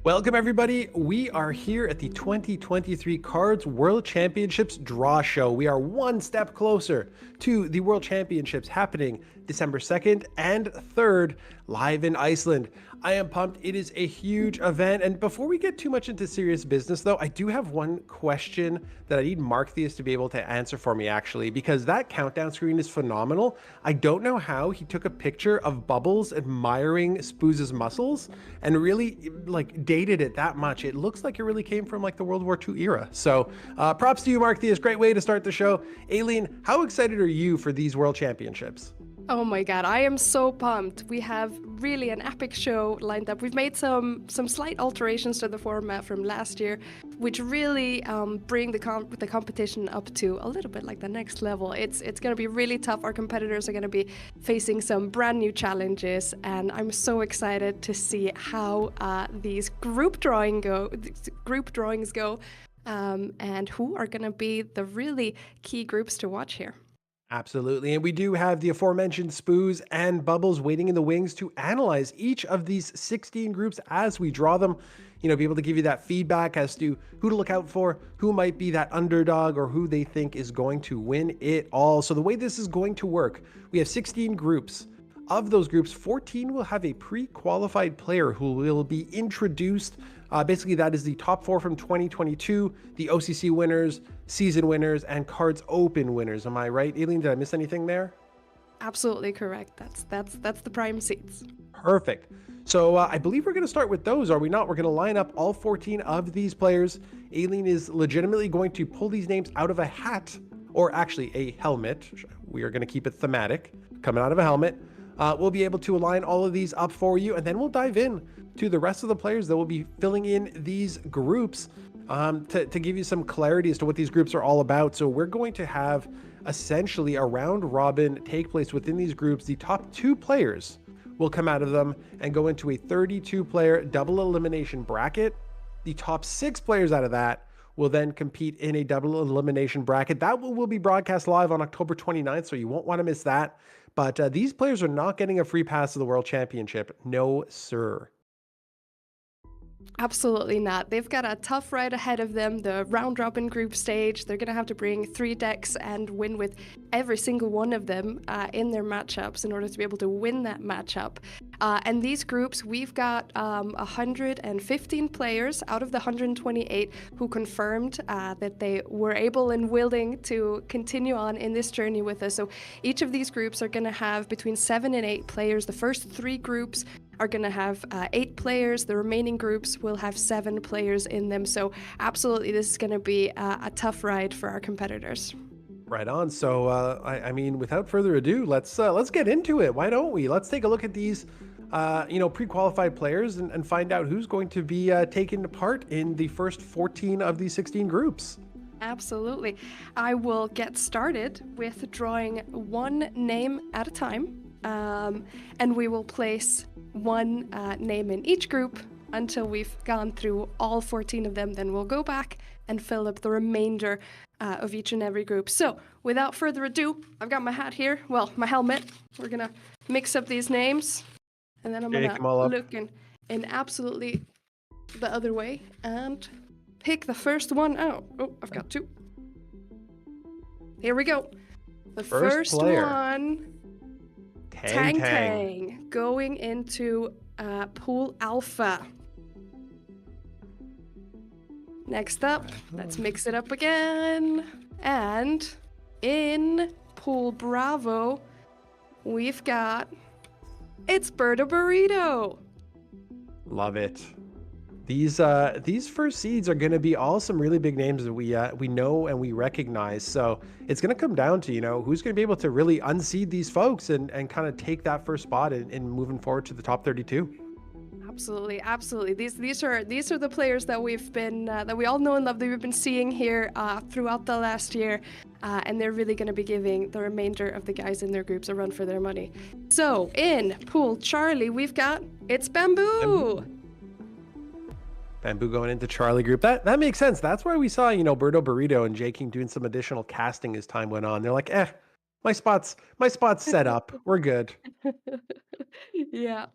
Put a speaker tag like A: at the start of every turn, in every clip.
A: Welcome, everybody. We are here at the 2023 Cards World Championships Draw Show. We are one step closer to the World Championships happening December 2nd and 3rd live in Iceland. I am pumped. It is a huge event. And before we get too much into serious business, though, I do have one question that I need Markthius to be able to answer for me, actually, because that countdown screen is phenomenal. I don't know how he took a picture of Bubbles admiring Spooz's muscles and really like dated it that much. It looks like it really came from like the World War II era. So props to you, Markthius. Great way to start the show. Elin, how excited are you for these World Championships?
B: Oh my god, I am so pumped. We have really an epic show lined up. We've made some slight alterations to the format from last year, which really bring the competition up to a little bit like the next level. It's going to be really tough. Our competitors are going to be facing some brand new challenges, and I'm so excited to see how these group drawings go, and who are going to be the really key groups to watch here.
A: Absolutely. And we do have the aforementioned Spooz and Bubbles waiting in the wings to analyze each of these 16 groups as we draw them. You know, be able to give you that feedback as to who to look out for, who might be that underdog, or who they think is going to win it all. So the way this is going to work, we have 16 groups. Of those groups, 14 will have a pre-qualified player who will be introduced. Basically, that is the top four from 2022, the OCC winners, season winners, and Cards Open winners. Am I right, Elin? Did I miss anything there?
B: Absolutely correct. That's the prime seats.
A: Perfect. So I believe we're going to start with those, are we not? We're going to line up all 14 of these players. Elin is legitimately going to pull these names out of a hat, or actually a helmet. We are going to keep it thematic, coming out of a helmet. We'll be able to align all of these up for you, and then we'll dive in to the rest of the players that will be filling in these groups to give you some clarity as to what these groups are all about. So we're going to have essentially a round robin take place within these groups. The top two players will come out of them and go into a 32-player double elimination bracket. The top six players out of that will then compete in a double elimination bracket. That will be broadcast live on October 29th, so you won't want to miss that. But these players are not getting a free pass to the World Championship. No, sir.
B: Absolutely not. They've got a tough ride ahead of them, the round robin group stage. They're going to have to bring 3 decks and win with every single one of them in their matchups in order to be able to win that matchup. And these groups, we've got 115 players out of the 128 who confirmed that they were able and willing to continue on in this journey with us. So each of these groups are going to have between 7 and 8 players. The first 3 groups are going to have 8 players. The remaining groups will have 7 players in them. So absolutely, this is going to be a tough ride for our competitors.
A: Right on. So, I mean, without further ado, let's get into it. Why don't we? Let's take a look at these, pre-qualified players and find out who's going to be taking part in the first 14 of these 16 groups.
B: Absolutely. I will get started with drawing one name at a time, and we will place one name in each group until we've gone through all 14 of them. Then we'll go back and fill up the remainder of each and every group. So without further ado, I've got my hat here. Well, my helmet. We're going to mix up these names. And then I'm going to look in absolutely the other way and pick the first one out. Oh, I've got 2. Here we go. The first one. Tang going into Pool Alpha. Next up, let's mix it up again. And in Pool Bravo, we've got it's Birdo Burrito.
A: Love it. These first seeds are going to be all some really big names that we know and we recognize. So it's going to come down to, who's going to be able to really unseed these folks and kind of take that first spot in moving forward to the top 32.
B: Absolutely. These are the players that we've been that we all know and love, that we've been seeing here throughout the last year, and they're really going to be giving the remainder of the guys in their groups a run for their money. So in Pool Charlie, we've got it's Bamboo.
A: Bamboo going into Charlie group. That makes sense. That's why we saw, Birdo Burrito and J King doing some additional casting as time went on. They're like, my spot's set up. We're good.
B: Yeah.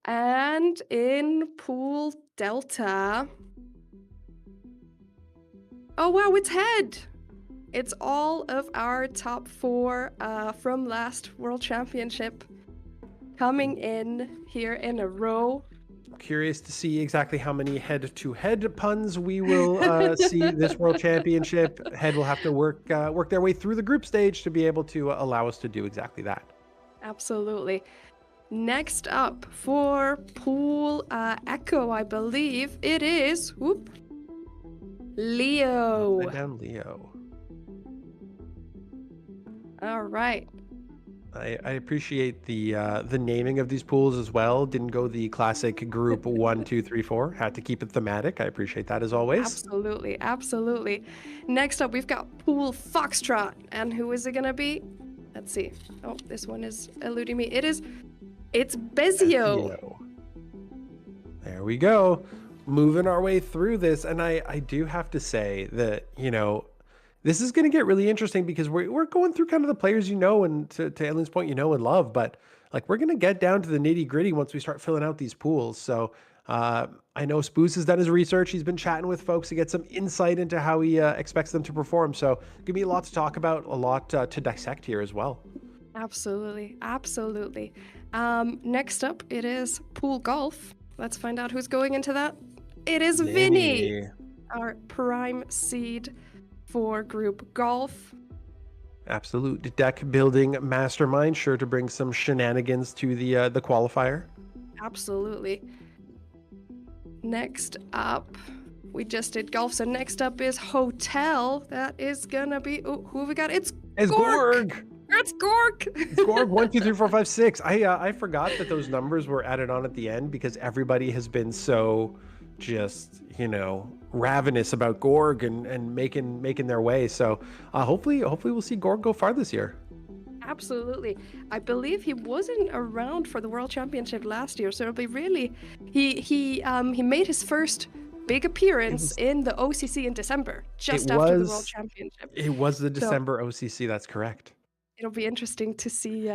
B: And in Pool Delta. Oh, wow, it's head. It's all of our top 4 from last World Championship coming in here in a row.
A: Curious to see exactly how many head-to-head puns we will see this World Championship. Head will have to work their way through the group stage to be able to allow us to do exactly that.
B: Absolutely. Next up for Pool Echo, I believe it is Leo.
A: Put down Leo.
B: All right.
A: I appreciate the naming of these pools as well. Didn't go the classic group 1, 2, 3, 4. Had to keep it thematic. I appreciate that as always.
B: Absolutely, absolutely. Next up, we've got Pool Foxtrot, and who is it gonna be? Let's see. Oh, this one is eluding me. It's Bezio.
A: There we go. Moving our way through this, and I do have to say that, this is going to get really interesting because we're going through kind of the players and to Elin's point, and love, but like we're going to get down to the nitty gritty once we start filling out these pools. So I know Spooz has done his research. He's been chatting with folks to get some insight into how he expects them to perform. So give me a lot to talk about, a lot to dissect here as well.
B: Absolutely, absolutely. Next up, it is Pool Golf. Let's find out who's going into that. It is Vinny, our prime seed for Group Golf.
A: Absolute deck building mastermind, sure to bring some shenanigans to the qualifier.
B: Absolutely. Next up, we just did golf, so next up is Hotel. That is gonna be who have we got? It's Gorg. It's Gorg.
A: It's Gorg. 1, 2, 3, 4, 5, 6. I forgot that those numbers were added on at the end because everybody has been so just ravenous about Gorg and making their way. So hopefully we'll see Gorg go far this year.
B: Absolutely. I believe he wasn't around for the World Championship last year, so it'll be really he made his first big appearance in the OCC in December, just after the World Championship.
A: It was the December OCC. That's correct.
B: It'll be interesting to see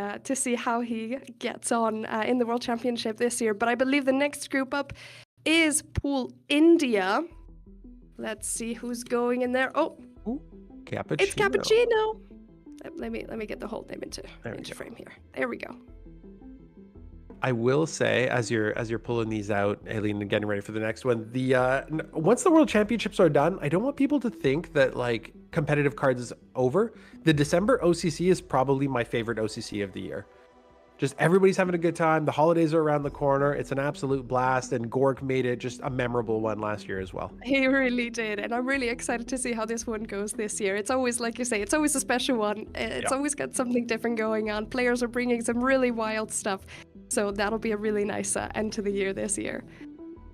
B: how he gets on in the World Championship this year. But I believe the next group up is Pool India. Let's see who's going in there. Oh,
A: Cappuccino.
B: It's Cappuccino. Let me get the whole name into frame here. There we go.
A: I will say, as you're pulling these out, Elin, and getting ready for the next one, once the World Championships are done, I don't want people to think that like competitive cards is over. The December OCC is probably my favorite OCC of the year. Just everybody's having a good time. The holidays are around the corner. It's an absolute blast, and Gorg made it just a memorable one last year as well.
B: He really did, and I'm really excited to see how this one goes this year. It's always, like you say, it's always a special one. It's always got something different going on. Players are bringing some really wild stuff, so that'll be a really nice end to the year this year.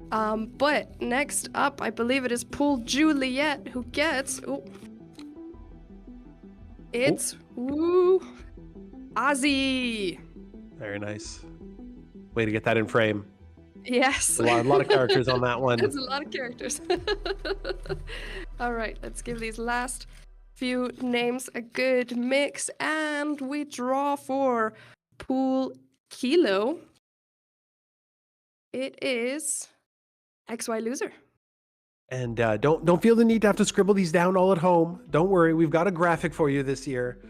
B: But next up, I believe it is Pool Juliet who gets... It's Ozzy.
A: Very nice. Way to get that in frame.
B: Yes.
A: A lot of characters on that one.
B: That's a lot of characters. All right, let's give these last few names a good mix, and we draw for Pool Kilo. It is XY Loser.
A: And don't feel the need to have to scribble these down all at home. Don't worry, we've got a graphic for you this year.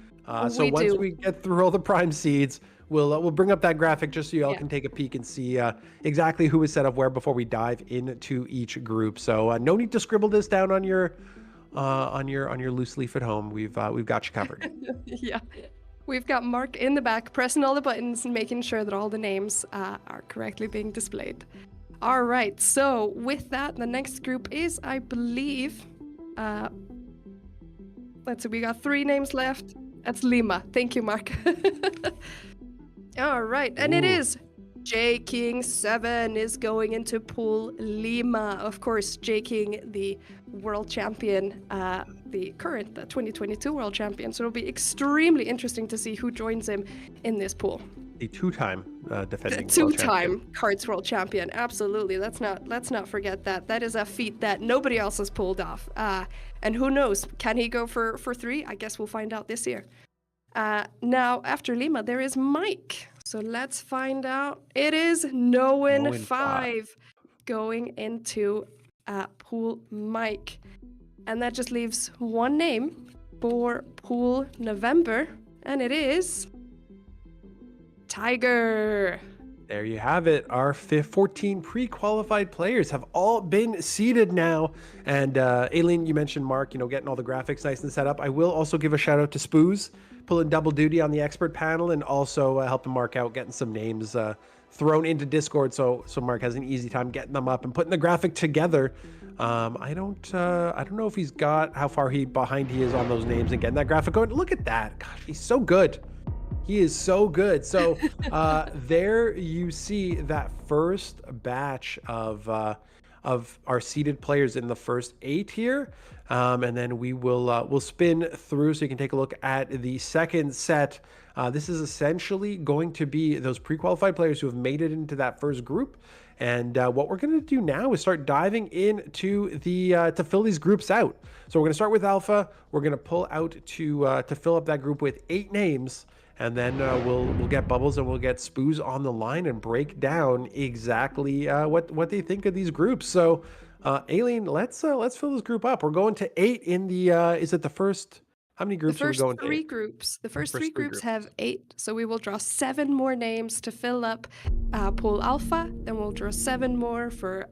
A: So once we get through all the prime seeds, we'll bring up that graphic just so you all can take a peek and see exactly who is set up where before we dive into each group. So no need to scribble this down on your loose leaf at home. We've got you covered.
B: Yeah, we've got Mark in the back pressing all the buttons and making sure that all the names are correctly being displayed. All right, so with that, the next group is, I believe, let's see, we got 3 names left. That's Lima. Thank you, Mark. All right, and it is J King 7 is going into Pool Lima. Of course, J King, the world champion, the 2022 world champion. So it'll be extremely interesting to see who joins him in this pool.
A: The two-time defending
B: two-time KARDS world champion. Absolutely. Let's not forget that. That is a feat that nobody else has pulled off. And who knows? Can he go for 3? I guess we'll find out this year. Now, after Lima, there is Mike. So let's find out. It is no in
A: No in
B: 5 going into pool Mike. And that just leaves one name for pool November, and it is Tiger.
A: There you have it. Our 14 pre-qualified players have all been seeded now. And Elin, you mentioned Mark, getting all the graphics nice and set up. I will also give a shout out to Spooz, pulling double duty on the expert panel and also helping Mark out, getting some names thrown into Discord so Mark has an easy time getting them up and putting the graphic together. I don't know if he's got how far behind he is on those names and getting that graphic going. Look at that. Gosh, he's so good. He is so good. So there you see that first batch of our seeded players in the first 8 here. And then we'll spin through so you can take a look at the second set. This is essentially going to be those pre-qualified players who have made it into that first group. And what we're going to do now is start diving into to fill these groups out. So we're going to start with Alpha. We're going to pull out to fill up that group with 8 names. And then we'll get Bubbles and we'll get Spooz on the line and break down exactly what they think of these groups. So, Aileen, let's fill this group up. We're going to 8 in the. Is it the first? How many groups are we going to?
B: The first three groups have 8. So we will draw 7 more names to fill up pool Alpha. Then we'll draw 7 more for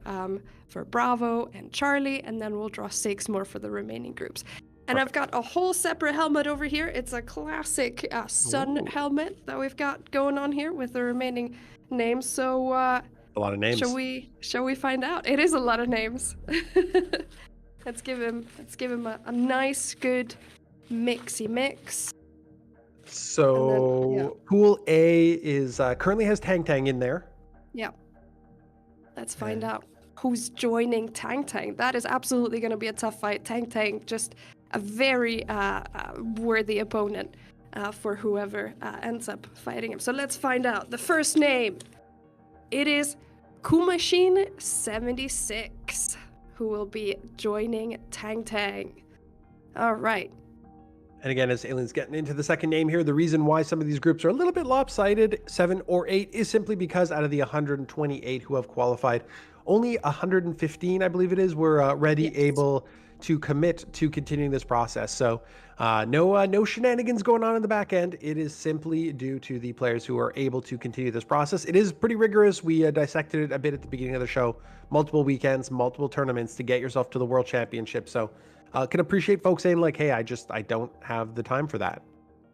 B: Bravo and Charlie, and then we'll draw 6 more for the remaining groups. And I've got a whole separate helmet over here. It's a classic sun helmet that we've got going on here with the remaining names. So
A: a lot of names.
B: Shall we find out? It is a lot of names. Let's give him a nice good mixy mix.
A: So then, Pool A is currently has Tang Tang in there.
B: Yeah. Let's find out who's joining Tang Tang. That is absolutely going to be a tough fight. Tang Tang, just a very worthy opponent for whoever ends up fighting him. So let's find out. The first name, it is Kumashine76, who will be joining Tang Tang. All right.
A: And again, as Ailen's getting into the second name here, the reason why some of these groups are a little bit lopsided, 7 or 8, is simply because out of the 128 who have qualified, only 115, I believe it is, were able to commit to continuing this process. So no shenanigans going on in the back end. It is simply due to the players who are able to continue this process. It is pretty rigorous. We dissected it a bit at the beginning of the show. Multiple weekends, multiple tournaments to get yourself to the World Championship. So can appreciate folks saying like, hey, I don't have the time for that.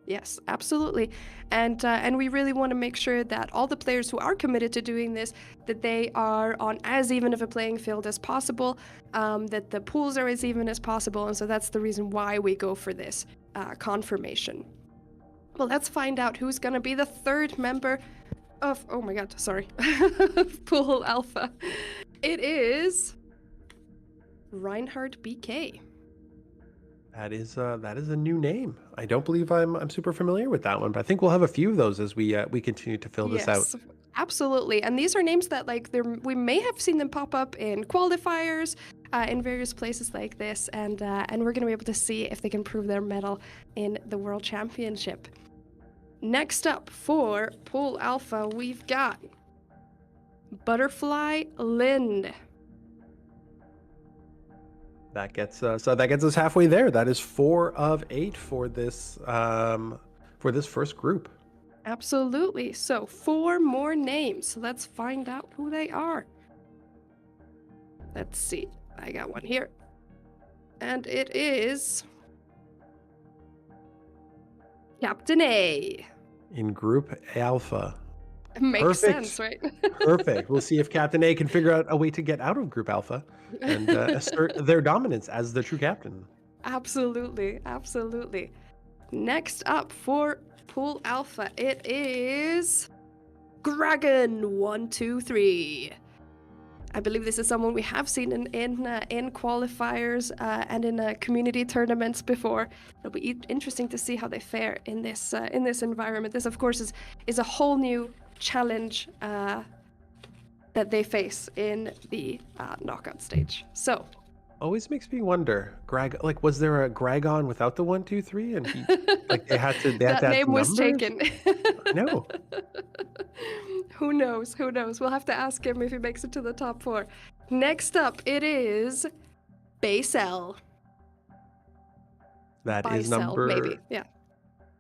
B: Yes, absolutely. And we really want to make sure that all the players who are committed to doing this, that they are on as even of a playing field as possible, that the pools are as even as possible. And so that's the reason why we go for this confirmation. Well, let's find out who's going to be the third member of, oh my God, sorry, Pool Alpha. It is Reinhard BK.
A: That is a new name. I don't believe I'm super familiar with that one, but I think we'll have a few of those as we continue to fill this out.
B: Absolutely. And these are names that we may have seen them pop up in qualifiers in various places like this, and we're going to be able to see if they can prove their mettle in the World Championship. Next up for Pool Alpha, we've got Butterfly Lind.
A: That gets us halfway there. That is 4 of 8 for this first group.
B: Absolutely. So 4 more names. Let's find out who they are. Let's see. I got one here. And it is Captain A.
A: In Group Alpha.
B: Makes sense, right?
A: Perfect. We'll see if Captain A can figure out a way to get out of Group Alpha and assert their dominance as the true captain.
B: Absolutely. Absolutely. Next up for Pool Alpha, it is Gragon123. I believe this is someone we have seen in qualifiers and in community tournaments before. It'll be interesting to see how they fare in this environment. This, of course, is a whole new challenge that they face in the knockout stage. So
A: Always makes me wonder, Greg, like, was there a Gragon without the 1, 2, 3, and he, like, they had
B: That
A: to add
B: name
A: some
B: was
A: numbers?
B: taken.
A: I know.
B: Who knows? Who knows? We'll have to ask him if he makes it to the top 4. Next up, it is Basel.
A: That is
B: Bicel, maybe.
A: number.
B: Yeah.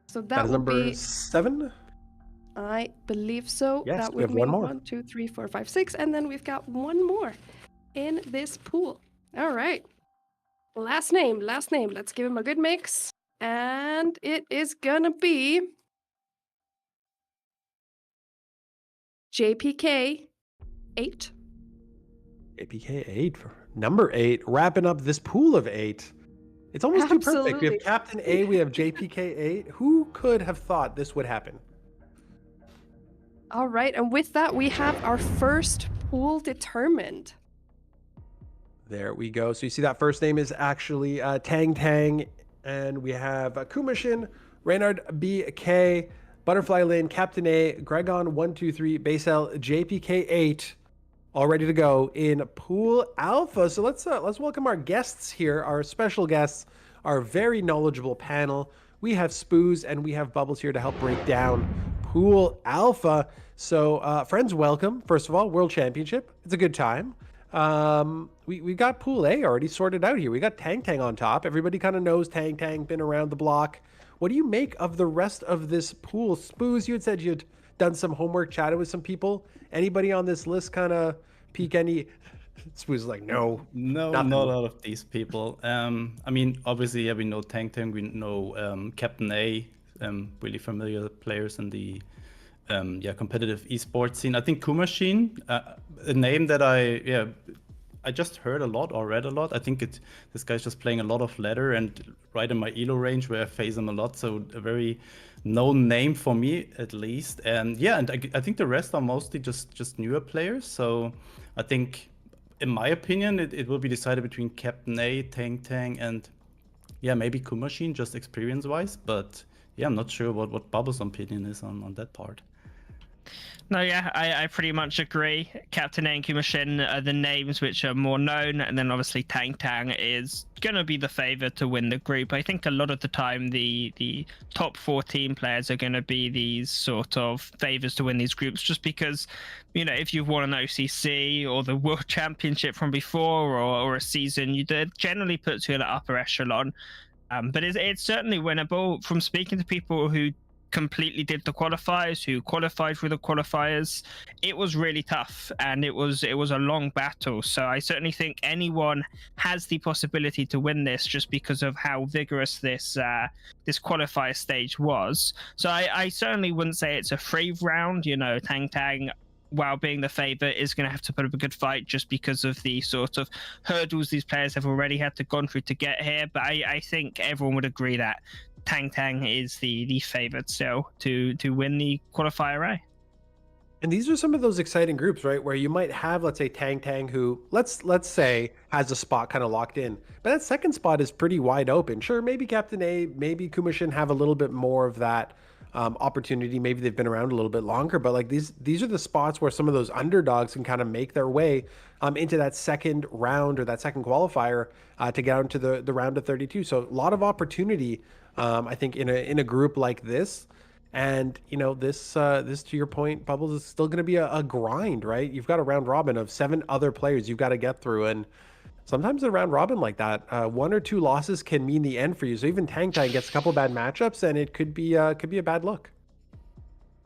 B: So
A: That
B: that
A: is
B: will
A: number
B: be,
A: 7.
B: I believe so.
A: Yes,
B: That
A: we have
B: would
A: one
B: mean
A: more.
B: 1, 2, 3, 4, 5, 6, and then we've got one more in this pool. All right. Last name. Let's give him a good mix. And it is gonna be JPK 8.
A: APK 8 for number 8, wrapping up this pool of 8. It's almost too perfect. We have
B: Absolutely.
A: Captain A, we have JPK 8. Who could have thought this would happen?
B: All right, and with that, we have our first pool determined.
A: There we go. So you see that first name is actually Tang Tang, and we have Kumashin, Reynard BK, Butterfly Lin, Captain A, Gregon 1, 2, 3, Basel, JPK 8, all ready to go in Pool Alpha. So let's welcome our guests here, our special guests, our very knowledgeable panel. We have Spooz and we have Bubbles here to help break down Pool Alpha. So friends, welcome. First of all, World Championship. It's a good time. We got Pool A already sorted out here. We got Tang Tang on top. Everybody kind of knows Tang Tang, been around the block. What do you make of the rest of this pool? Spooz, you had said you'd done some homework, chatted with some people. Anybody on this list kind of peek any? Spooz is like, no,
C: No,
A: nothing.
C: not all of these people. I mean, obviously, yeah, we know Tang Tang, we know Captain A, really familiar players in the competitive esports scene. I think Kumashin, a name that I just heard a lot or read a lot. I think this guy's just playing a lot of ladder and right in my elo range where I face him a lot. So a very known name for me at least. And yeah, and I think the rest are mostly just newer players. So I think, in my opinion, it will be decided between Captain A, Tang Tang, and yeah, maybe Kumashin, just experience-wise. But yeah, I'm not sure what Bubbles' opinion is on that part.
D: No, yeah, I pretty much agree. Captain A and Kumashin are the names which are more known, and then obviously Tang Tang is going to be the favourite to win the group. I think a lot of the time the top 14 players are going to be these sort of favours to win these groups, just because, you know, if you've won an OCC or the World Championship from before or a season, that generally puts you in the upper echelon. But it's certainly winnable. From speaking to people who completely did the qualifiers, who qualified for the qualifiers, it was really tough and it was a long battle. So I certainly think anyone has the possibility to win this just because of how vigorous this qualifier stage was. So I certainly wouldn't say it's a free round. You know, Tang Tang, while being the favourite, is going to have to put up a good fight just because of the sort of hurdles these players have already had to gone through to get here. But I think everyone would agree that Tang Tang is the favourite still to win the qualifier A.
A: And these are some of those exciting groups, right? Where you might have, let's say, Tang Tang, who let's say has a spot kind of locked in, but that second spot is pretty wide open. Sure, maybe Captain A, maybe Kumashin have a little bit more of that opportunity. Maybe they've been around a little bit longer, but like these are the spots where some of those underdogs can kind of make their way into that second round or that second qualifier to get out into the round of 32. So a lot of opportunity, I think, in a group like this. And you know, this to your point, Bubbles, is still going to be a grind, right? You've got a round robin of 7 other players you've got to get through, and sometimes a round robin like that, 1 or 2 losses can mean the end for you. So even Tang Tang gets a couple bad matchups, and it could be a bad look.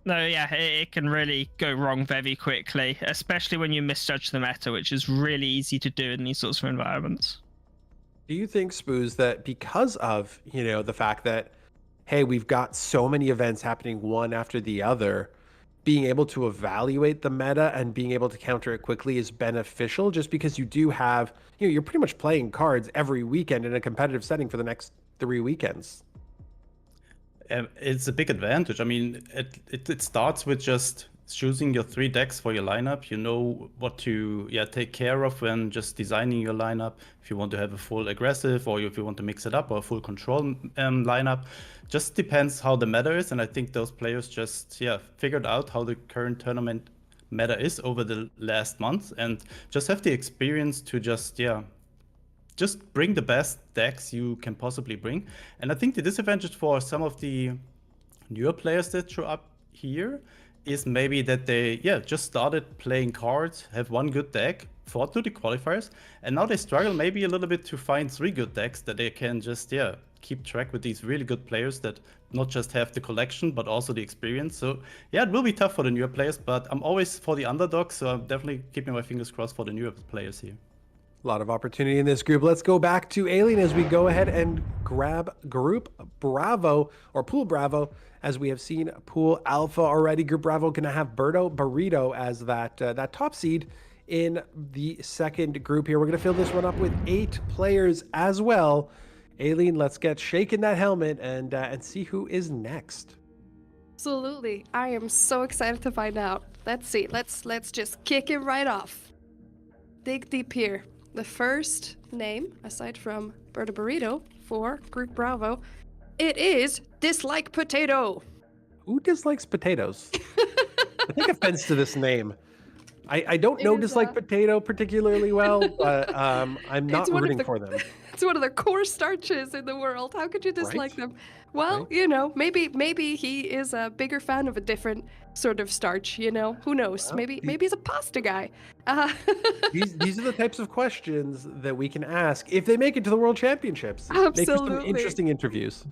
D: No, yeah, it can really go wrong very quickly, especially when you misjudge the meta, which is really easy to do in these sorts of environments.
A: Do you think, Spooz, that because of, you know, the fact that, hey, we've got so many events happening one after the other, being able to evaluate the meta and being able to counter it quickly is beneficial, just because you do have, you know, you're pretty much playing cards every weekend in a competitive setting for the next 3 weekends?
C: It's a big advantage. I mean, it starts with just choosing your 3 decks for your lineup. You know what to take care of when just designing your lineup. If you want to have a full aggressive, or if you want to mix it up, or a full control lineup, just depends how the meta is. And I think those players just figured out how the current tournament meta is over the last month, and just have the experience to just just bring the best decks you can possibly bring. And I think the disadvantage for some of the newer players that show up here is maybe that they just started playing cards, have one good deck, fought through the qualifiers, and now they struggle maybe a little bit to find 3 good decks that they can just keep track with these really good players that not just have the collection but also the experience. So it will be tough for the newer players, but I'm always for the underdog, so I'm definitely keeping my fingers crossed for the newer players here.
A: A lot of opportunity in this group. Let's go back to Elin as we go ahead and grab Group Bravo, or Pool Bravo, as we have seen Pool Alpha already. Group Bravo going to have Birdo Burrito as that top seed in the second group here. We're going to fill this one up with 8 players as well. Elin, let's get shaking that helmet and see who is next.
B: Absolutely. I am so excited to find out. Let's see. Let's just kick it right off. Dig deep here. The first name, aside from Birdo Burrito for Group Bravo, it is Dislike Potato.
A: Who dislikes potatoes? I take offense to this name. I don't know Dislike Potato particularly well, but I'm not rooting for them.
B: It's one of the core starches in the world. How could you dislike them? Well, you know, maybe he is a bigger fan of a different sort of starch, you know? Who knows? Well, maybe he's a pasta guy.
A: These are the types of questions that we can ask if they make it to the World Championships.
B: Absolutely.
A: Make for some interesting interviews.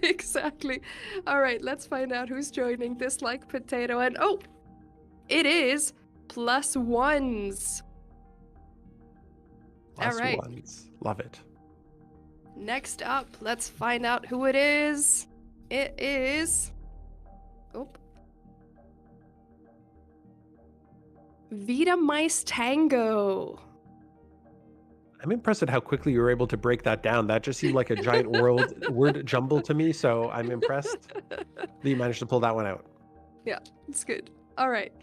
B: Exactly. All right, let's find out who's joining Dislike Potato. And it is +1s. All right.
A: +1s. Love it.
B: Next up, let's find out who it is. It is... Vita Mice Tango.
A: I'm impressed at how quickly you were able to break that down. That just seemed like a giant word jumble to me, so I'm impressed that you managed to pull that one out.
B: Yeah, it's good. All right.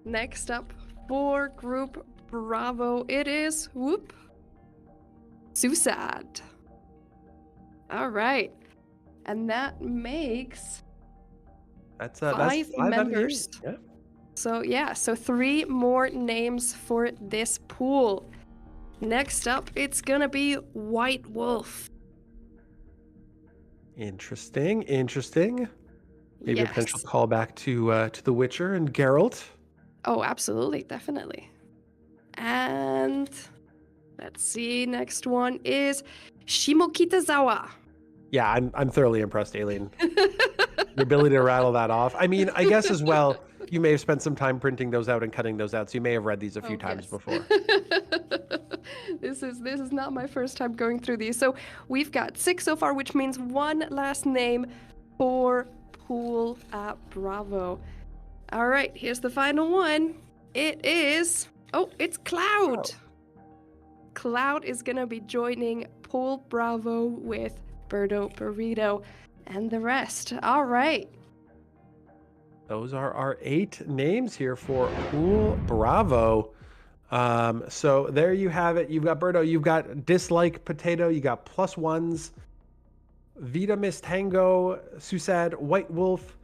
B: Next up for Group Bravo, it is Susad. All right. And that makes
A: that's
B: 5 members.
A: Yeah.
B: So 3 more names for this pool. Next up, it's gonna be White Wolf.
A: Interesting. Maybe
B: Yes.
A: a potential callback to The Witcher and Geralt.
B: Oh, absolutely, definitely. And let's see, next one is Shimokitazawa.
A: Yeah, I'm thoroughly impressed, Elin. Your ability to rattle that off. I mean, I guess as well, you may have spent some time printing those out and cutting those out, so you may have read these a few times before.
B: This is not my first time going through these. So we've got 6 so far, which means 1 last name for Pool Bravo. All right, here's the final one. It is... it's Cloud. Cloud is going to be joining Pool Bravo with Birdo Burrito and the rest. All right.
A: Those are our 8 names here for Pool Bravo. So there you have it. You've got Birdo, you've got Dislike Potato, you got +1s, Vita Miss Tango, Susad, White Wolf,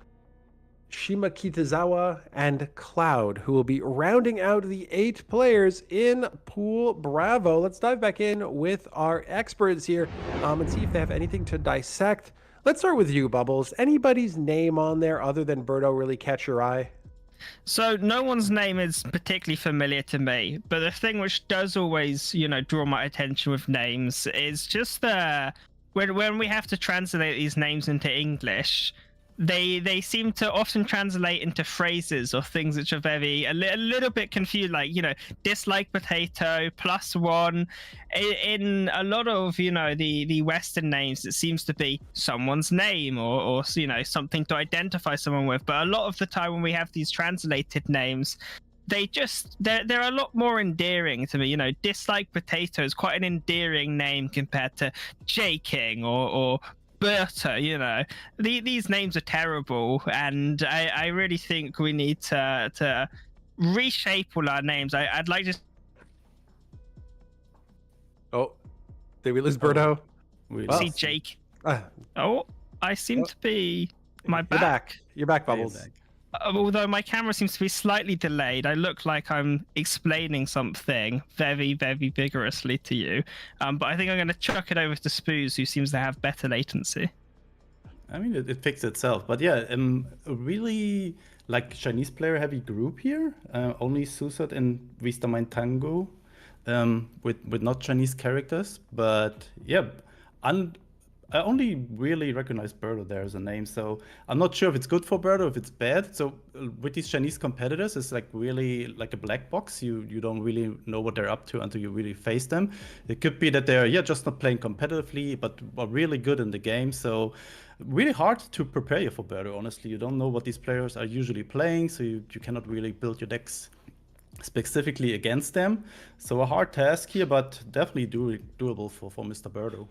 A: Shimokitazawa, and Cloud, who will be rounding out the 8 players in Pool Bravo. Let's dive back in with our experts here and see if they have anything to dissect. Let's start with you, Bubbles. Anybody's name on there other than Birdo really catch your eye?
D: So no one's name is particularly familiar to me, but the thing which does always, draw my attention with names is just when we have to translate these names into English, they seem to often translate into phrases or things which are a little bit confused, like, dislike potato, +1. In a lot of, the Western names, it seems to be someone's name or something to identify someone with. But a lot of the time when we have these translated names, they're a lot more endearing to me. Dislike potato is quite an endearing name compared to J King or Berta. These names are terrible, and I really think we need to reshape all our names. I'd like to...
A: Oh, did we lose Birdo?
D: See Jake. I seem to be... My back.
A: You're back, Bubbles.
D: although my camera seems to be slightly delayed, I look like I'm explaining something very, very vigorously to you. But I think I'm going to chuck it over to Spooz, who seems to have better latency.
C: I mean, it fixed itself. But yeah, a really like Chinese player heavy group here. Only Susat and Vista Mind Tango, with not Chinese characters. But yeah, I only really recognize Birdo there as a name, so I'm not sure if it's good for Birdo, if it's bad. So with these Chinese competitors, it's like really like a black box. You don't really know what they're up to until you really face them. It could be that they're just not playing competitively, but are really good in the game. So really hard to prepare you for Birdo, honestly. You don't know what these players are usually playing, so you cannot really build your decks specifically against them. So a hard task here, but definitely doable for Mr. Birdo.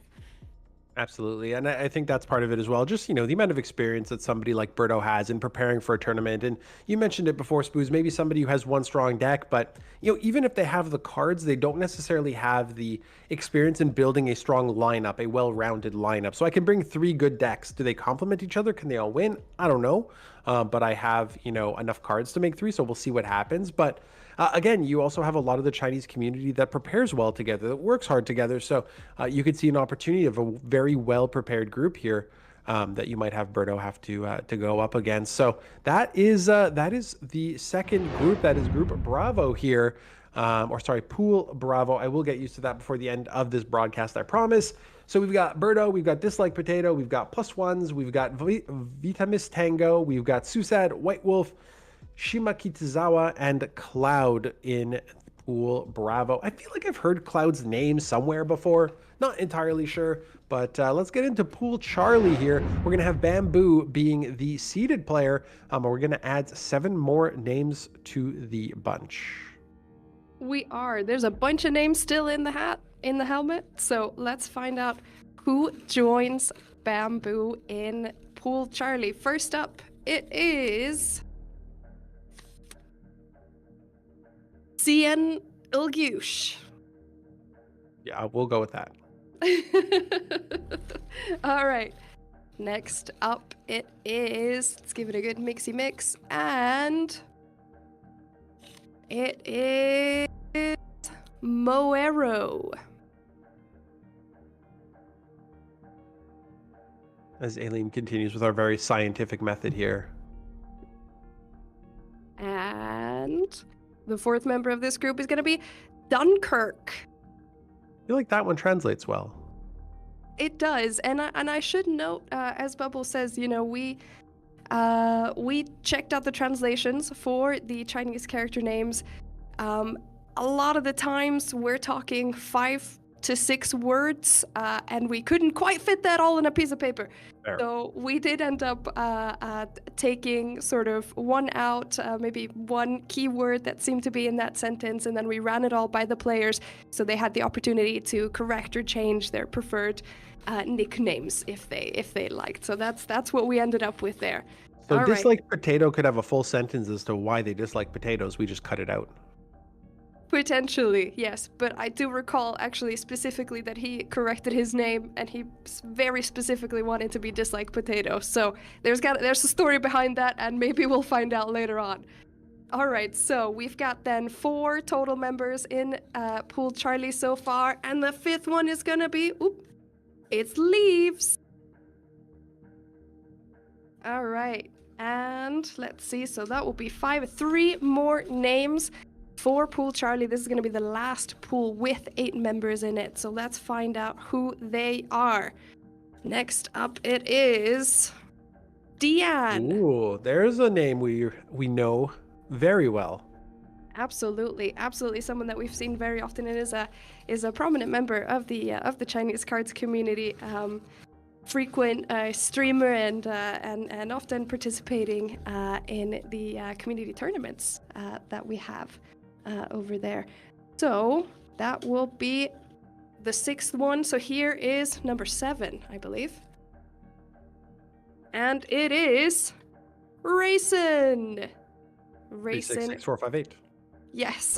A: Absolutely. And I think that's part of it as well. Just, the amount of experience that somebody like Birdo has in preparing for a tournament. And you mentioned it before, Spooz, maybe somebody who has one strong deck, but, even if they have the cards, they don't necessarily have the experience in building a strong lineup, a well-rounded lineup. So I can bring 3 good decks. Do they complement each other? Can they all win? I don't know. But I have, enough cards to make 3, so we'll see what happens. But again, you also have a lot of the Chinese community that prepares well together, that works hard together. So you could see an opportunity of a very well-prepared group here that you might have Birdo have to go up against. So that is the second group. That is Group Bravo here, Pool Bravo. I will get used to that before the end of this broadcast, I promise. So we've got Birdo, we've got Dislike Potato, we've got Plus Ones, we've got Vitamis Tango, we've got Susad, White Wolf, Shimakitazawa, and Cloud in Pool Bravo. I feel like I've heard Cloud's name somewhere before. Not entirely sure, but let's get into Pool Charlie here. We're going to have Bamboo being the seeded player, and we're going to add 7 more names to the bunch.
B: We are. There's a bunch of names still in the helmet. So let's find out who joins Bamboo in Pool Charlie. First up, it is Cien Ilgush.
A: Yeah, we'll go with that.
B: All right. Next up, it is, let's give it a good mixy mix, and it is Moero.
A: As Elin continues with our very scientific method here.
B: And the 4th member of this group is going to be Dunkirk.
A: I feel like that one translates well.
B: It does, and I should note, as Bubble says, we checked out the translations for the Chinese character names. A lot of the times we're talking 5 to 6 words, and we couldn't quite fit that all in a piece of paper.
A: Fair.
B: So we did end up taking sort of one out, maybe one keyword that seemed to be in that sentence, and then we ran it all by the players, so they had the opportunity to correct or change their preferred nicknames if they liked. So that's what we ended up with there.
A: So
B: all
A: Dislike
B: right.
A: Potato could have a full sentence as to why they dislike potatoes. We just cut it out.
B: Potentially, yes, but I do recall actually specifically that he corrected his name, and he very specifically wanted to be Dislike Potato. So there's a story behind that, and maybe we'll find out later on. All right, so we've got then 4 total members in Pool Charlie so far, and the 5th one is gonna be, it's Leaves. All right, and let's see, so that will be 3 more names for Pool Charlie. This is going to be the last pool with 8 members in it. So let's find out who they are. Next up, it is Deanne.
A: Ooh, there's a name we know very well.
B: Absolutely, someone that we've seen very often, and is a prominent member of the Chinese cards community. Frequent streamer and often participating in the community tournaments that we have over there. So that will be the 6th one. So here is number 7, I believe. And it is Rayson.
A: 366458.
B: Yes.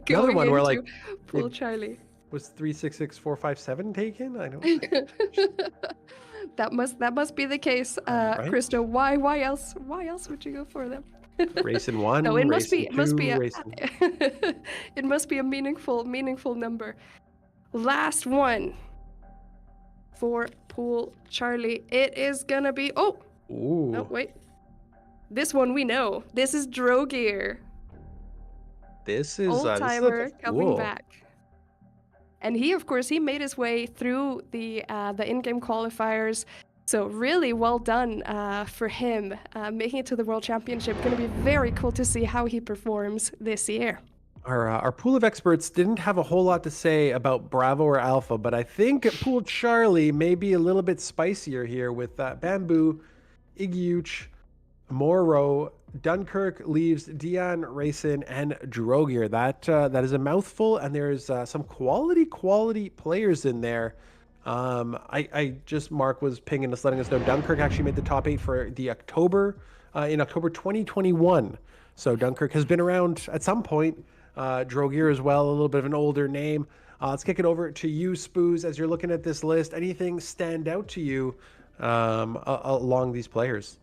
A: Another one where like
B: Pool Charlie.
A: Was 366457 taken? I don't.
B: That must be the case,
A: Right?
B: Christo. Why else? Why else would you go for them?
A: Racing 1,
B: No,
A: racing 2,
B: a
A: racing...
B: it must be a meaningful number. Last one for Pool Charlie. It is gonna be no,
A: Ooh,
B: wait. This one we know. This is Drogear.
A: this is
B: Old
A: a
B: timer coming
A: pool.
B: back. And he, of course, he made his way through the in-game qualifiers. So really well done for him, making it to the World Championship. Going to be very cool to see how he performs this year.
A: Our pool of experts didn't have a whole lot to say about Bravo or Alpha, but I think Pool Charlie may be a little bit spicier here with Bamboo, Igiuch, Moro, Dunkirk, Leaves, Dion, Racing, and Drogear. That is a mouthful, and there's some quality players in there. Mark was pinging us, letting us know Dunkirk actually made the top 8 for the October in October 2021. So Dunkirk has been around at some point. Drogear as well, a little bit of an older name. Let's kick it over to you, Spooz, as you're looking at this list. Anything stand out to you along these players?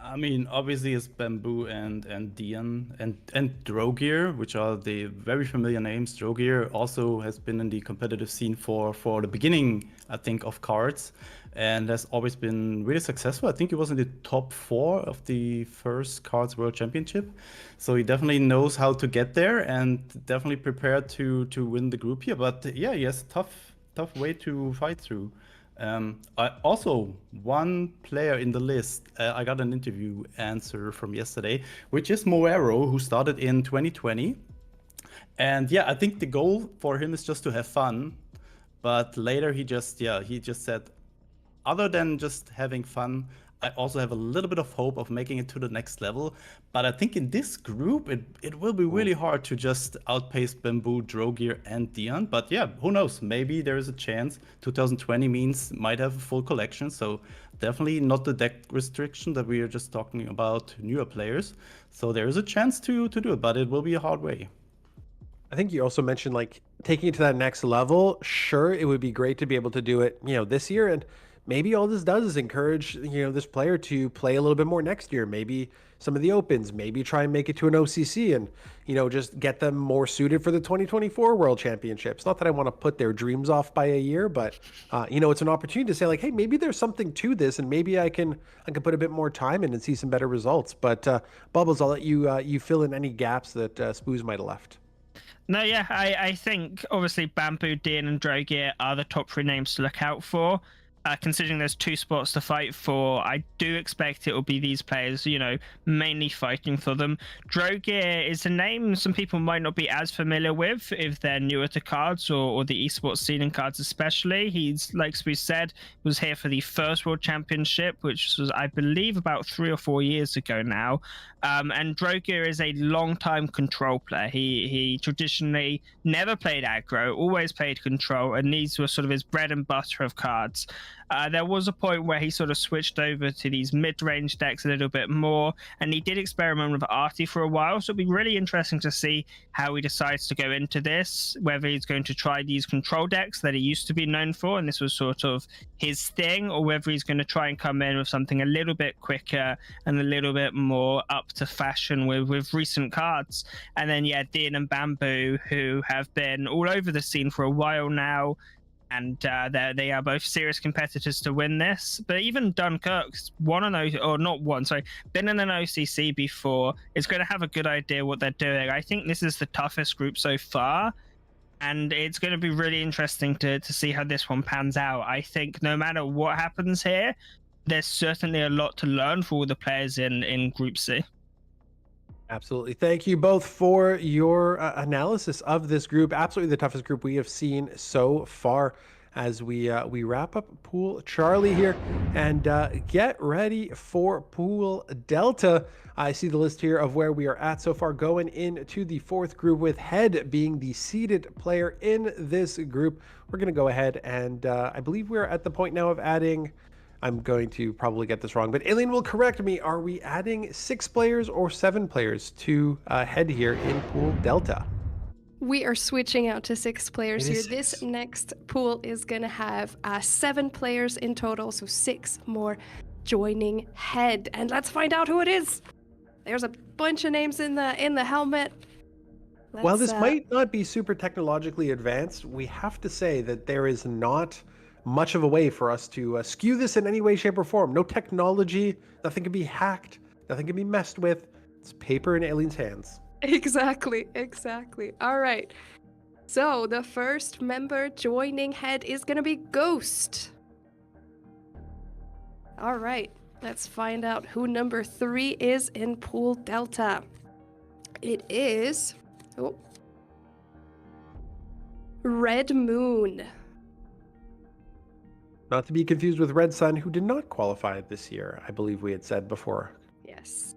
C: I mean, obviously it's Bamboo and Dion and Drogear, which are the very familiar names. Drogear also has been in the competitive scene for the beginning, I think, of KARDS, and has always been really successful. I think he was in the top 4 of the first KARDS World Championship, so he definitely knows how to get there and definitely prepared to win the group here. But yeah, he has a tough way to fight through. Also, one player in the list, I got an interview answer from yesterday, which is Moero, who started in 2020. And yeah, I think the goal for him is just to have fun. But later he just said, other than just having fun, I also have a little bit of hope of making it to the next level. But I think in this group, it will be really hard to just outpace Bamboo, Drogear, and Dion. But yeah, who knows? Maybe there is a chance. 2020 might have a full collection. So definitely not the deck restriction that we are just talking about newer players. So there is a chance to do it, but it will be a hard way.
A: I think you also mentioned like taking it to that next level. Sure, it would be great to be able to do it, this year, and maybe all this does is encourage, this player to play a little bit more next year. Maybe some of the opens, maybe try and make it to an OCC and, just get them more suited for the 2024 World Championships. Not that I want to put their dreams off by a year, but, it's an opportunity to say like, hey, maybe there's something to this and maybe I can put a bit more time in and see some better results. But Bubbles, I'll let you fill in any gaps that Spooz might have left.
D: No, yeah, I think obviously Bamboo, Dion, and Drogear are the top 3 names to look out for. Considering there's 2 spots to fight for, I do expect it will be these players, mainly fighting for them. Drogear is a name some people might not be as familiar with if they're newer to KARDS or the esports scene in KARDS especially. He's, like we said, was here for the first World Championship, which was, I believe, about 3 or 4 years ago now. And Drogear is a long-time control player. He traditionally never played aggro, always played control, and these were sort of his bread and butter of KARDS. There was a point where he sort of switched over to these mid-range decks a little bit more, and he did experiment with Artie for a while, so it'll be really interesting to see how he decides to go into this, whether he's going to try these control decks that he used to be known for, and this was sort of his thing, or whether he's going to try and come in with something a little bit quicker and a little bit more up to fashion with recent KARDS. And then, yeah, Dion and Bamboo, who have been all over the scene for a while now, and they are both serious competitors to win this. But even Dunkirk's been in an OCC before, is going to have a good idea what they're doing. I think this is the toughest group so far, and it's going to be really interesting to see how this one pans out. I think no matter what happens here, there's certainly a lot to learn for all the players in Group C.
A: Absolutely. Thank you both for your analysis of this group. Absolutely the toughest group we have seen so far as we wrap up Pool Charlie here and get ready for Pool Delta. I see the list here of where we are at so far going into the 4th group, with Head being the seeded player in this group. We're going to go ahead and I believe we're at the point now of adding, I'm going to probably get this wrong, but Elin will correct me. Are we adding 6 players or 7 players to Head here in Pool Delta?
B: We are switching out to 6 players
A: It
B: here.
A: is
B: This
A: 6.
B: next pool is going to have 7 players in total, so 6 more joining head. And let's find out who it is. There's a bunch of names in the helmet.
A: While this
B: Let's,
A: might not be super technologically advanced, we have to say that there is not much of a way for us to skew this in any way, shape, or form. No technology, nothing can be hacked, nothing can be messed with. It's paper in Elin's hands.
B: Exactly. All right. So the first member joining head is going to be Ghost. All right. Let's find out who number 3 is in Pool Delta. It is Red Moon.
A: Not to be confused with Red Sun, who did not qualify this year, I believe we had said before.
B: Yes.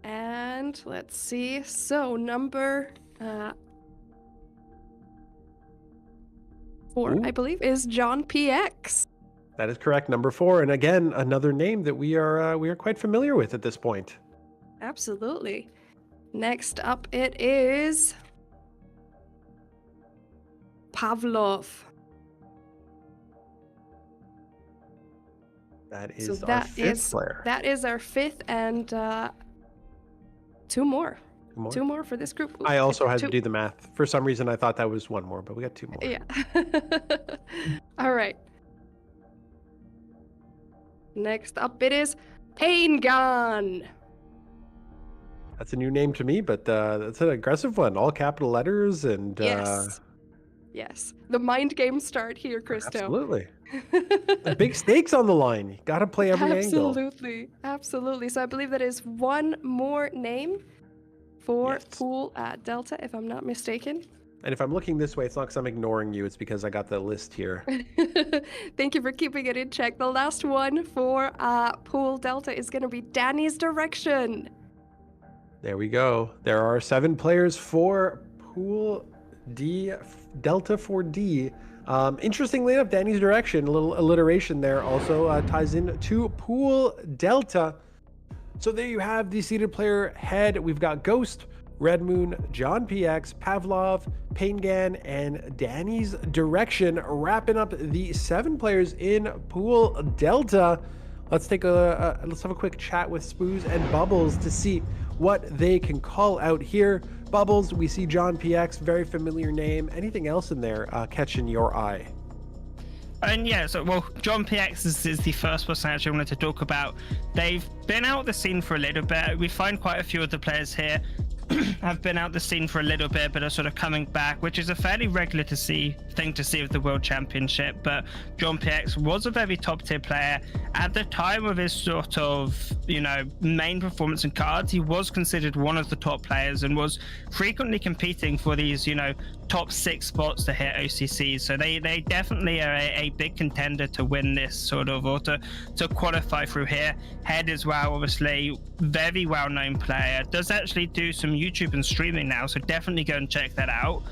B: And let's see. So number 4,
A: Ooh.
B: I believe, is John PX.
A: That is correct, number 4. And again, another name that we are quite familiar with at this point.
B: Absolutely. Next up, it is Pavlov.
A: That is
B: So
A: our
B: that
A: 5th
B: is
A: player.
B: that is our 5th, and 2 more.
A: More?
B: 2 more for this group.
A: I also had
B: Two-
A: to do the math. For some reason, I thought that was 1 more, but we got 2 more.
B: Yeah. All right. Next up, it is Pain Gun.
A: That's a new name to me, but that's an aggressive one. All capital letters and
B: Yes. The mind game start here, Christo.
A: absolutely. Big stakes on the line. You got to play every angle.
B: Absolutely. So I believe that is 1 more name for
A: Yes.
B: Pool Delta, if I'm not mistaken.
A: And if I'm looking this way, it's not because I'm ignoring you. It's because I got the list here.
B: Thank you for keeping it in check. The last one for Pool Delta is going to be Danny's Direction.
A: There we go. There are 7 players for Pool D, Delta 4D. Interestingly enough, Danny's Direction, a little alliteration there, also ties in to Pool Delta. So there you have the seeded player head. We've got Ghost, Red Moon, John PX, Pavlov, Paingan, and Danny's Direction, wrapping up the 7 players in Pool Delta. Let's take let's have a quick chat with Spooz and Bubbles to see what they can call out here. Bubbles, we see John PX, very familiar name. Anything else in there catching your eye?
D: And yeah, so John PX is the first person I actually wanted to talk about. They've been out the scene for a little bit. We find quite a few of the players here have been out the scene for a little bit, but are sort of coming back, which is a fairly regular thing to see with the World Championship. But John PX was a very top tier player at the time of his sort of, main performance in KARDS. He was considered one of the top players and was frequently competing for these, top 6 spots to hit OCCs. So they definitely are a big contender to win this sort of, or to qualify through here. Head as well, obviously, very well-known player. Does actually do some YouTube and streaming now, so definitely go and check that out.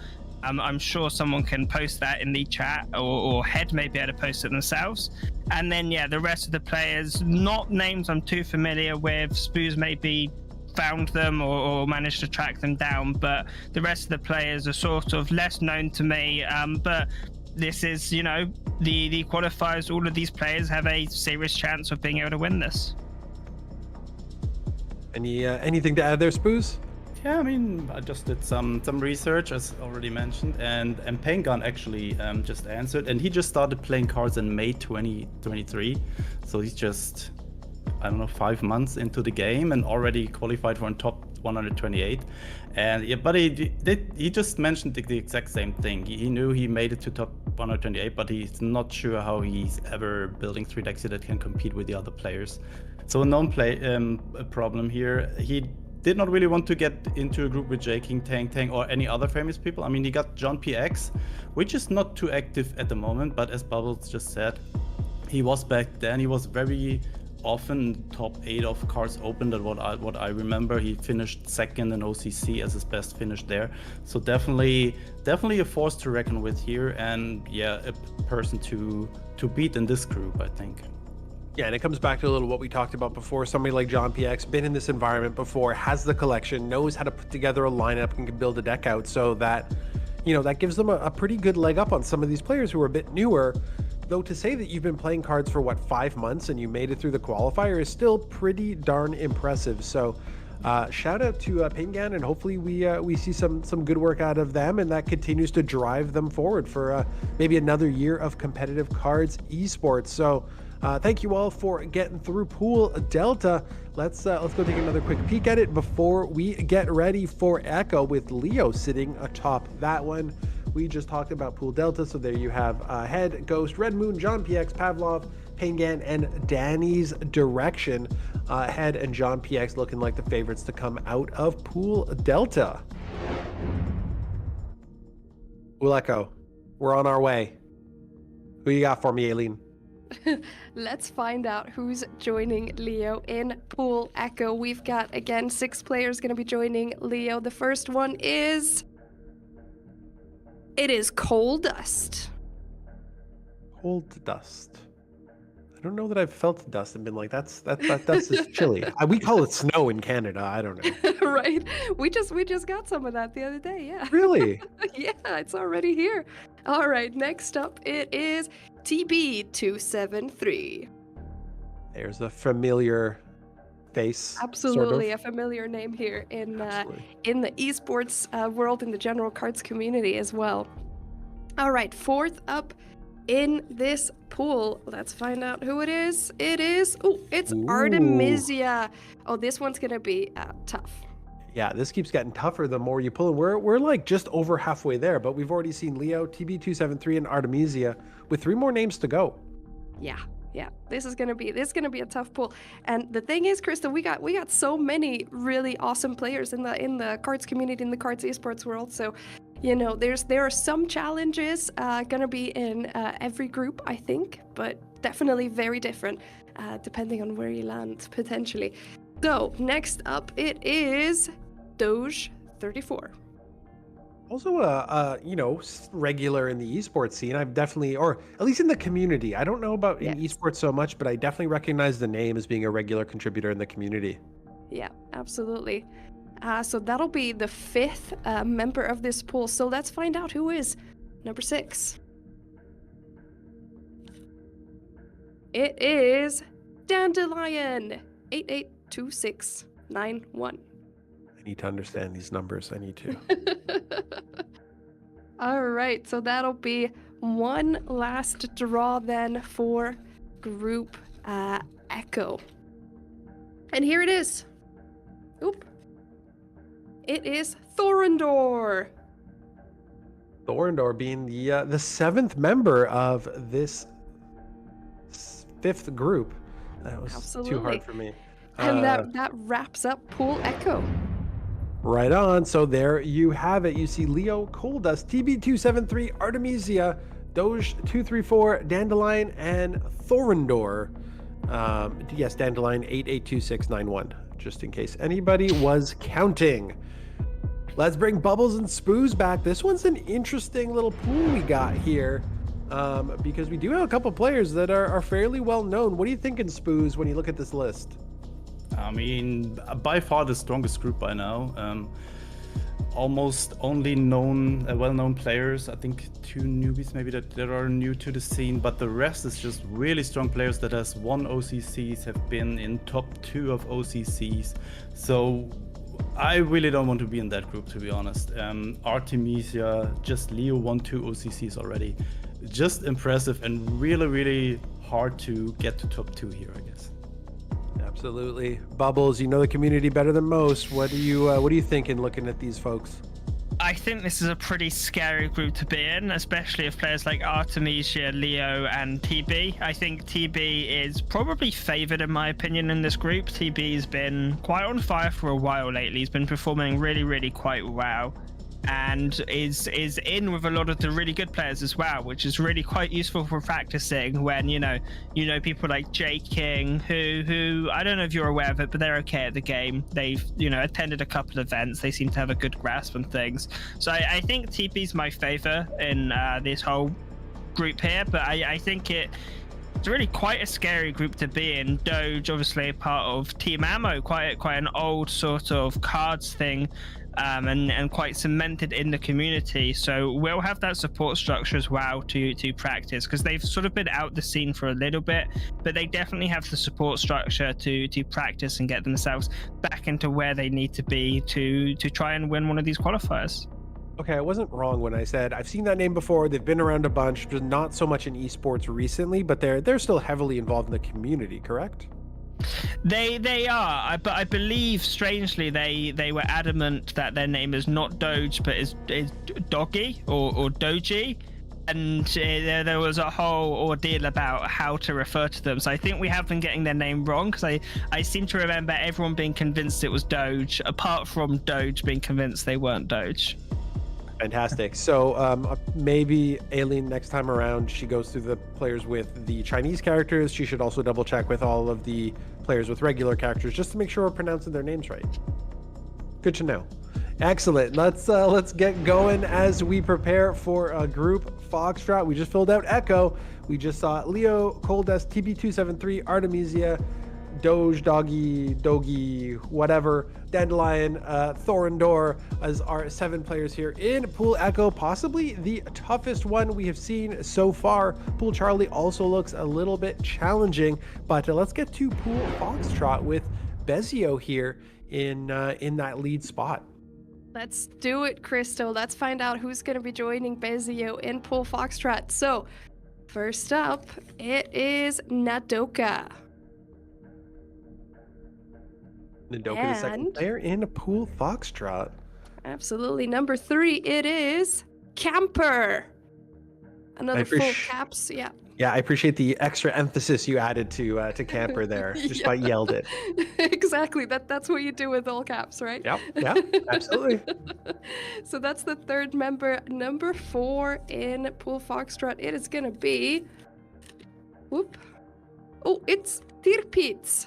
D: I'm sure someone can post that in the chat, or Head may be able to post it themselves. And then, yeah, the rest of the players, not names I'm too familiar with. Spooz maybe found them or managed to track them down, but the rest of the players are sort of less known to me. But this is, the qualifiers. All of these players have a serious chance of being able to win this.
A: Anything to add there, Spooz?
C: Yeah, I mean, I just did some research, as already mentioned, and Paingun actually just answered, and he just started playing KARDS in May 2023, so he's just, 5 months into the game and already qualified for a top 128. And yeah, but he just mentioned the exact same thing. He knew he made it to top 128, but he's not sure how he's ever building 3 decks that can compete with the other players. So a known problem here. He did not really want to get into a group with J King, Tang, or any other famous people. I mean, he got John PX, which is not too active at the moment, but as Bubbles just said, he was back then. He was very often top 8 of KARDS Open. That what I remember. He finished 2nd in OCC as his best finish there. So definitely a force to reckon with here, and yeah, a person to beat in this group, I think.
A: Yeah, and it comes back to a little what we talked about before. Somebody like John PX, been in this environment before, has the collection, knows how to put together a lineup and can build a deck out, so that, you know, that gives them a pretty good leg up on some of these players who are a bit newer. Though to say that you've been playing cards for, what, 5 months and you made it through the qualifier is still pretty darn impressive. So shout out to Pingan, and hopefully we see some good work out of them, and that continues to drive them forward for maybe another year of competitive cards esports. So thank you all for getting through Pool Delta. Let's go take another quick peek at it before we get ready for Echo, with Leo sitting atop that one. We just talked about Pool Delta, so there you have Head, Ghost, Red Moon, John PX, Pavlov, Pangan, and Danny's Direction. Head and John PX looking like the favorites to come out of Pool Delta. Pool Echo, we're on our way. Who you got for me, Elin?
B: Let's find out who's joining Leo in Pool Echo. We've got, again, 6 players going to be joining Leo. The first one is... It is Coal Dust.
A: Cold dust. I don't know that I've felt dust and been like, that dust is chilly. We call it snow in Canada. I don't know.
B: Right? We just got some of that the other day, yeah.
A: Really?
B: Yeah, it's already here. All right, next up it is TB273.
A: There's a familiar face.
B: Absolutely,
A: sort of.
B: a familiar name here in the
A: Absolutely.
B: esports world, in the general cards community as well. All right, fourth up in this pool. Let's find out who it is. It's Artemisia. Oh, this one's gonna be tough.
A: Yeah, this keeps getting tougher the more you pull. We're like just over halfway there, but we've already seen Leo, TB273, and Artemisia with 3 more names to go.
B: Yeah, this is gonna be a tough pool. And the thing is, Christo, we got so many really awesome players in the cards community, in the cards esports world. So, you know, there are some challenges gonna be in every group, I think, but definitely very different depending on where you land potentially. So next up, it is Doge 34.
A: Also regular in the esports scene. I've definitely, or at least in the community. I don't know about in esports so much, but I definitely recognize the name as being a regular contributor in the community.
B: Yeah, absolutely. So that'll be the 5th member of this pool. So let's find out who is number 6. It is Dandelion 882691.
A: I need to understand these numbers. I need to.
B: All right, so that'll be one last draw then for Group Echo. And here it is. Oop. It is Thorondor.
A: Thorondor being the 7th member of this 5th group. That was
B: Absolutely.
A: too hard for me.
B: And that wraps up Pool Echo.
A: Right on. So there you have it. You see Leo, Coldust, TB273, Artemisia, Doge 234, Dandelion, and Thorondor. Yes, Dandelion 882691, just in case anybody was counting. Let's bring Bubbles and Spooz back. This one's an interesting little pool we got here, because we do have a couple players that are fairly well known. What are you thinking, Spooz, when you look at this list?
C: I mean, by far the strongest group by now. Almost only well-known players. I think 2 newbies maybe that are new to the scene, but the rest is just really strong players that has won OCCs, have been in top 2 of OCCs. So I really don't want to be in that group, to be honest. Artemisia, just Leo won 2 OCCs already. Just impressive and really, really hard to get to top 2 here, I guess.
A: Absolutely. Bubbles, you know the community better than most. What are you thinking looking at these folks?
D: I think this is a pretty scary group to be in, especially if players like Artemisia, Leo, and TB. I think TB is probably favored, in my opinion, in this group. TB's been quite on fire for a while lately. He's been performing really, really quite well, and is in with a lot of the really good players as well, which is really quite useful for practicing when you know people like J King, who I don't know if you're aware of it, but they're okay at the game. They've attended a couple of events. They seem to have a good grasp on things. So I think TP's my favor in this whole group here, but I think it's really quite a scary group to be in. Doge, obviously part of Team Ammo, quite an old sort of cards thing, and quite cemented in the community. So we'll have that support structure as well to practice, because they've sort of been out the scene for a little bit, but they definitely have the support structure to practice and get themselves back into where they need to be to try and win one of these qualifiers.
A: Okay, I wasn't wrong when I said I've seen that name before. They've been around a bunch, just not so much in esports recently, but they're still heavily involved in the community, correct?
D: They are, but I believe strangely they were adamant that their name is not Doge but is Doggy or Doji, and there was a whole ordeal about how to refer to them. So I think we have been getting their name wrong, because I seem to remember everyone being convinced it was Doge, apart from Doge being convinced they weren't Doge.
A: Fantastic. So maybe Elin, next time around, she goes through the players with the Chinese characters. She should also double check with all of the players with regular characters, just to make sure we're pronouncing their names right. Good to know. Excellent. Let's get going as we prepare for a group Foxtrot. We just filled out Echo. We just saw Leo, Coldest, TB273, Artemisia, Doge, Doggy, whatever, Dandelion, Thorondor as our 7 players here in Pool Echo, possibly the toughest one we have seen so far. Pool Charlie also looks a little bit challenging, but let's get to Pool Foxtrot with Bezio here in that lead spot.
B: Let's do it, Christo. Let's find out who's going to be joining Bezio in Pool Foxtrot. So, first up, it is Nadoka.
A: Nadoka, the second player in a Pool Foxtrot.
B: Absolutely. Number 3, it is Camper. Another full caps, yeah.
A: Yeah, I appreciate the extra emphasis you added to Camper there. Just by yelled it.
B: Exactly. That's what you do with all caps, right?
A: Yeah, absolutely.
B: So that's the 3rd member. Number 4 in Pool Foxtrot, it is gonna be. Whoop. Oh, it's Tirpitz.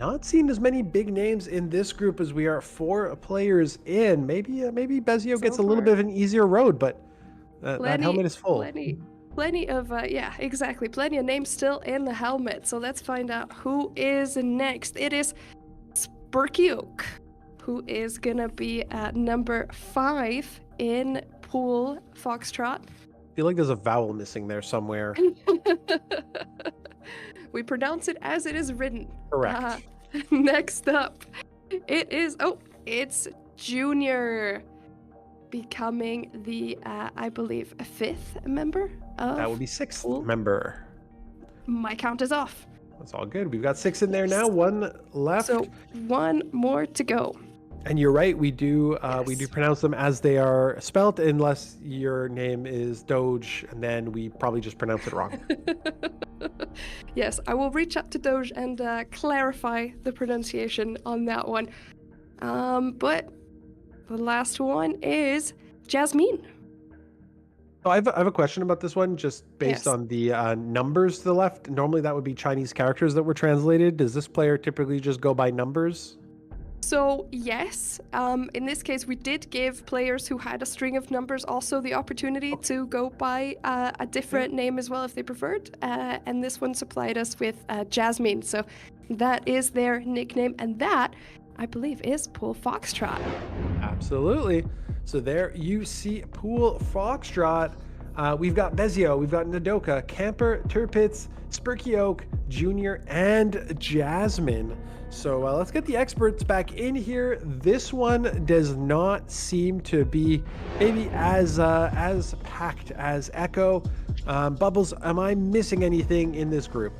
A: Not seeing as many big names in this group as we are 4 players in. Maybe Bezio gets a little bit of an easier road, but that helmet is full.
B: Plenty of yeah, exactly. Plenty of names still in the helmet. So let's find out who is next. It is Spurkioke, who is gonna be at number 5 in Pool Foxtrot.
A: I feel like there's a vowel missing there somewhere.
B: We pronounce it as it is written.
A: Correct.
B: Next up, it's Junior, becoming the, I believe, 5th member of
A: That would be 6th member.
B: My count is off.
A: That's all good. We've got 6 in there now, 1 left.
B: So 1 more to go.
A: And you're right, we do pronounce them as they are spelt, unless your name is Doge, and then we probably just pronounce it wrong.
B: Yes, I will reach out to Doge and clarify the pronunciation on that one. But the last one is Jasmine.
A: Oh, I have a question about this one, just based on the numbers to the left. Normally that would be Chinese characters that were translated. Does this player typically just go by numbers?
B: So yes, in this case, we did give players who had a string of numbers also the opportunity to go by a different name as well if they preferred. And this one supplied us with Jasmine. So that is their nickname. And that, I believe, is Pool Foxtrot.
A: Absolutely. So there you see Pool Foxtrot. We've got Bezio, we've got Nadoka, Camper, Tirpitz, Spurkioke, Junior, and Jasmine. So let's get the experts back in here. This one does not seem to be maybe as packed as Echo. Bubbles, am I missing anything in this group?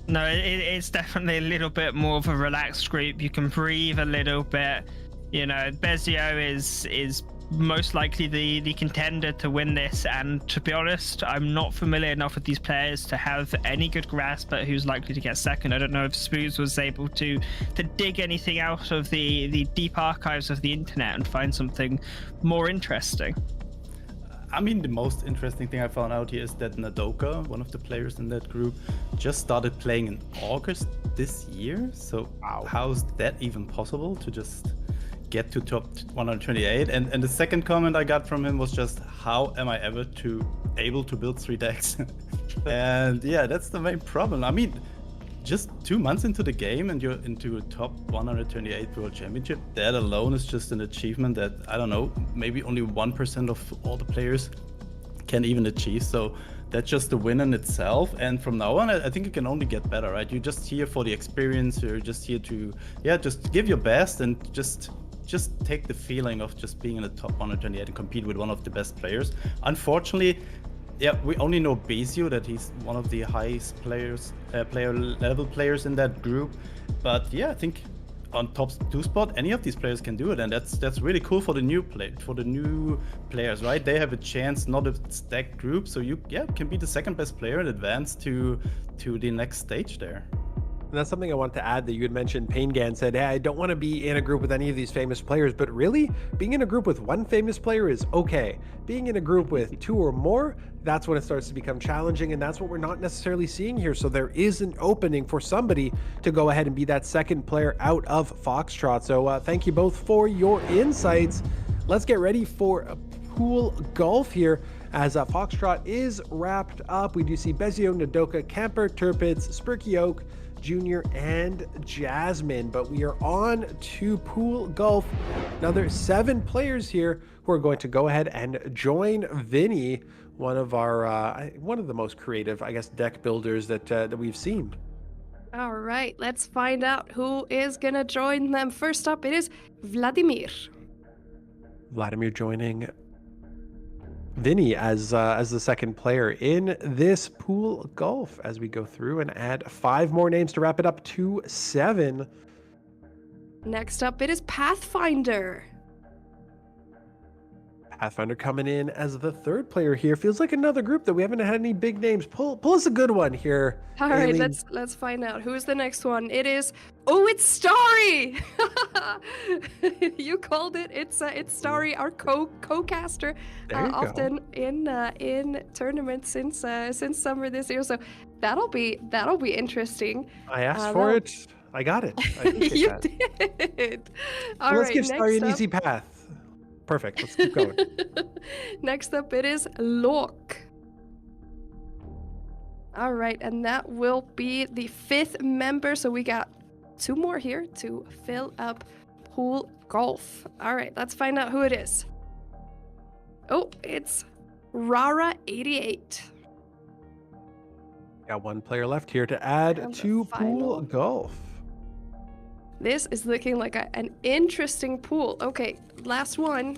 D: No, it's definitely a little bit more of a relaxed group. You can breathe a little bit. You know, Bezio is most likely the contender to win this, and to be honest, I'm not familiar enough with these players to have any good grasp at who's likely to get second. I don't know if Spooz was able to dig anything out of the deep archives of the internet and find something more interesting.
C: I mean, the most interesting thing I found out here is that Nadoka, one of the players in that group, just started playing in August this year. So how's that even possible to just get to top 128? And the second comment I got from him was just, how am I ever to able to build 3 decks. And yeah, that's the main problem. I mean, just 2 months into the game and you're into a top 128 World Championship, that alone is just an achievement that, I don't know, maybe only 1% of all the players can even achieve. So that's just a win in itself. And from now on, I think it can only get better, right? You're just here for the experience. You're just here to, just give your best and just take the feeling of just being in the top 128 and compete with one of the best players. Unfortunately, we only know Bezio, that he's one of the highest player level players in that group. But yeah, I think on top 2 spot, any of these players can do it, and that's really cool for the new players, right? They have a chance, not a stacked group, so you can be the second best player and advance to the next stage there.
A: And that's something I wanted to add that you had mentioned. Paingan said, hey, I don't want to be in a group with any of these famous players, but really, being in a group with 1 famous player is okay. Being in a group with 2 or more, that's when it starts to become challenging, and that's what we're not necessarily seeing here. So there is an opening for somebody to go ahead and be that second player out of Foxtrot. So thank you both for your insights. Let's get ready for a pool golf here as Foxtrot is wrapped up. We do see Bezio, Nadoka, Camper, Turpitz, Spurky Oak, Junior, and Jasmine, but we are on to pool golf. Now there's 7 players here who are going to go ahead and join Vinny, one of the most creative, I guess, deck builders that we've seen.
B: All right, let's find out who is gonna join them. First up, it is Vladimir.
A: Vladimir joining Vinny as the second player in this pool golf as we go through and add 5 more names to wrap it up to 7.
B: Next up, it is Pathfinder.
A: Pathfinder coming in as the third player here. Feels like another group that we haven't had any big names. Pull us a good one here.
B: All right,
A: Elin.
B: let's find out. Who is the next one? It is, it's Starry! You called it. It's Starry, our co-caster, often in tournaments since summer this year. So that'll be interesting.
A: I asked for it. I got it. I
B: You did. All right,
A: let's give Starry an
B: next
A: easy path. Perfect. Let's keep going.
B: Next up, it is Locke. All right, and that will be the 5th member. So we got 2 more here to fill up pool golf. All right, let's find out who it is. Oh, it's Rara88.
A: Got 1 player left here to add
B: And
A: to
B: the final.
A: pool golf.
B: This is looking like an interesting pool. Okay, last one.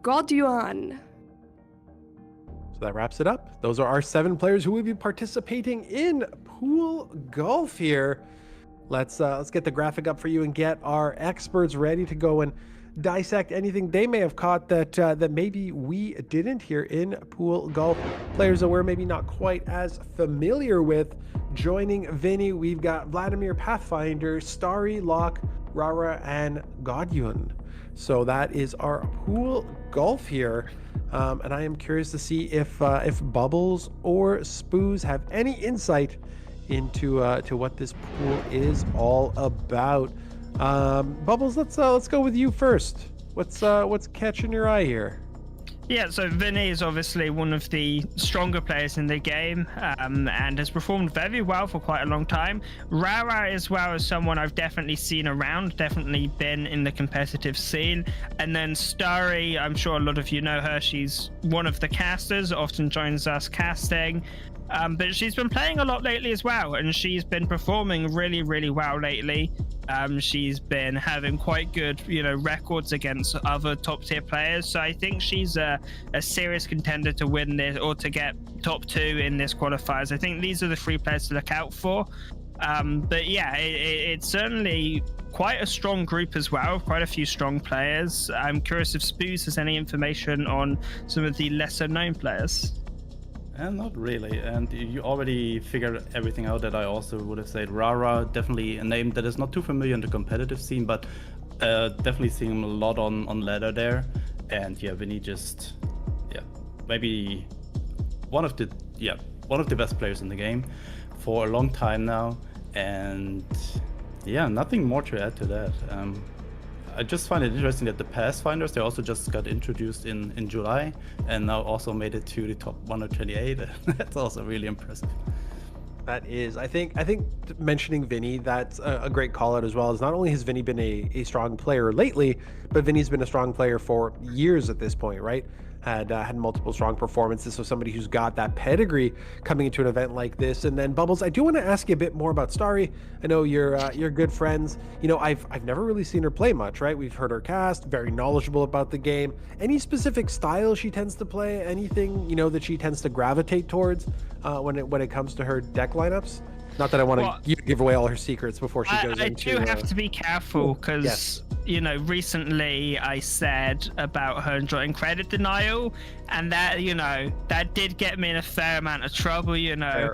B: Godyuan.
A: So that wraps it up. Those are our 7 players who will be participating in pool golf here. Let's get the graphic up for you and get our experts ready to go and dissect anything they may have caught that maybe we didn't here in pool golf. Players that we're maybe not quite as familiar with joining Vinny. We've got Vladimir, Pathfinder, Starry, Locke, Rara, and Godyun. So that is our pool golf here. And I am curious to see if Bubbles or Spooz have any insight into to what this pool is all about. Bubbles, let's go with you first. What's catching your eye here?
D: Yeah, so Vinny is obviously one of the stronger players in the game and has performed very well for quite a long time. Rara as well is someone I've definitely seen around, definitely been in the competitive scene. And then Starry, I'm sure a lot of you know her. She's one of the casters, often joins us casting. But she's been playing a lot lately as well, and she's been performing really, really well lately. She's been having quite good, records against other top tier players. So I think she's a serious contender to win this or to get top 2 in this qualifiers. I think these are the 3 players to look out for. But yeah, it's certainly quite a strong group as well, quite a few strong players. I'm curious if Spooz has any information on some of the lesser known players.
C: And not really, and you already figured everything out that I also would have said. Rara, definitely a name that is not too familiar in the competitive scene, but definitely seeing him a lot on ladder there. And yeah, Vinny just, maybe one of the best players in the game for a long time now. And yeah, nothing more to add to that. I just find it interesting that the Pathfinders, they also just got introduced in July and now also made it to the top 128. That's also really impressive.
A: That is, I think mentioning Vinny, that's a great call out as well. As not only has Vinny been a strong player lately, but Vinny's been a strong player for years at this point, right? Had multiple strong performances. So somebody who's got that pedigree coming into an event like this. And then Bubbles, I do want to ask you a bit more about Starry. I know you're good friends. You know, I've never really seen her play much, right? We've heard her cast, very knowledgeable about the game. Any specific style she tends to play? Anything, you know, that she tends to gravitate towards when it comes to her deck lineups? Not that I want to give away all her secrets before she goes into...
D: I do have to be careful because,
A: yes.
D: you know, recently I said about her enjoying credit denial, and that, you know, that did get me in a fair amount of trouble, you know.